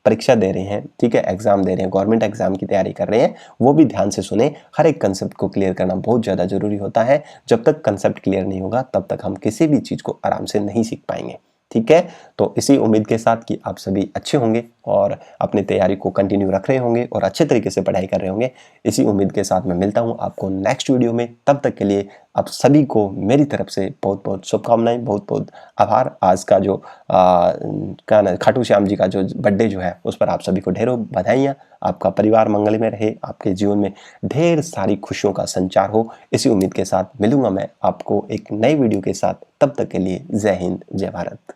परीक्षा दे रहे हैं, ठीक है, एग्ज़ाम दे रहे हैं, गवर्नमेंट एग्ज़ाम की तैयारी कर रहे हैं, वो भी ध्यान से सुने। हर एक कंसेप्ट को क्लियर करना बहुत ज़्यादा ज़रूरी होता है। जब तक कंसेप्ट क्लियर नहीं होगा तब तक हम किसी भी चीज़ को आराम से नहीं सीख पाएंगे, ठीक है। तो इसी उम्मीद के साथ कि आप सभी अच्छे होंगे और अपनी तैयारी को कंटिन्यू रख रहे होंगे और अच्छे तरीके से पढ़ाई कर रहे होंगे, इसी उम्मीद के साथ मैं मिलता हूं आपको नेक्स्ट वीडियो में। तब तक के लिए आप सभी को मेरी तरफ से बहुत बहुत शुभकामनाएं, बहुत बहुत आभार। आज का जो क्या ना, खाटू श्याम जी का जो बर्थडे जो है उस पर आप सभी को ढेरों बधाइयाँ। आपका परिवार मंगल में रहे, आपके जीवन में ढेर सारी खुशियों का संचार हो, इसी उम्मीद के साथ मिलूंगा मैं आपको एक नई वीडियो के साथ। तब तक के लिए जय हिंद, जय भारत।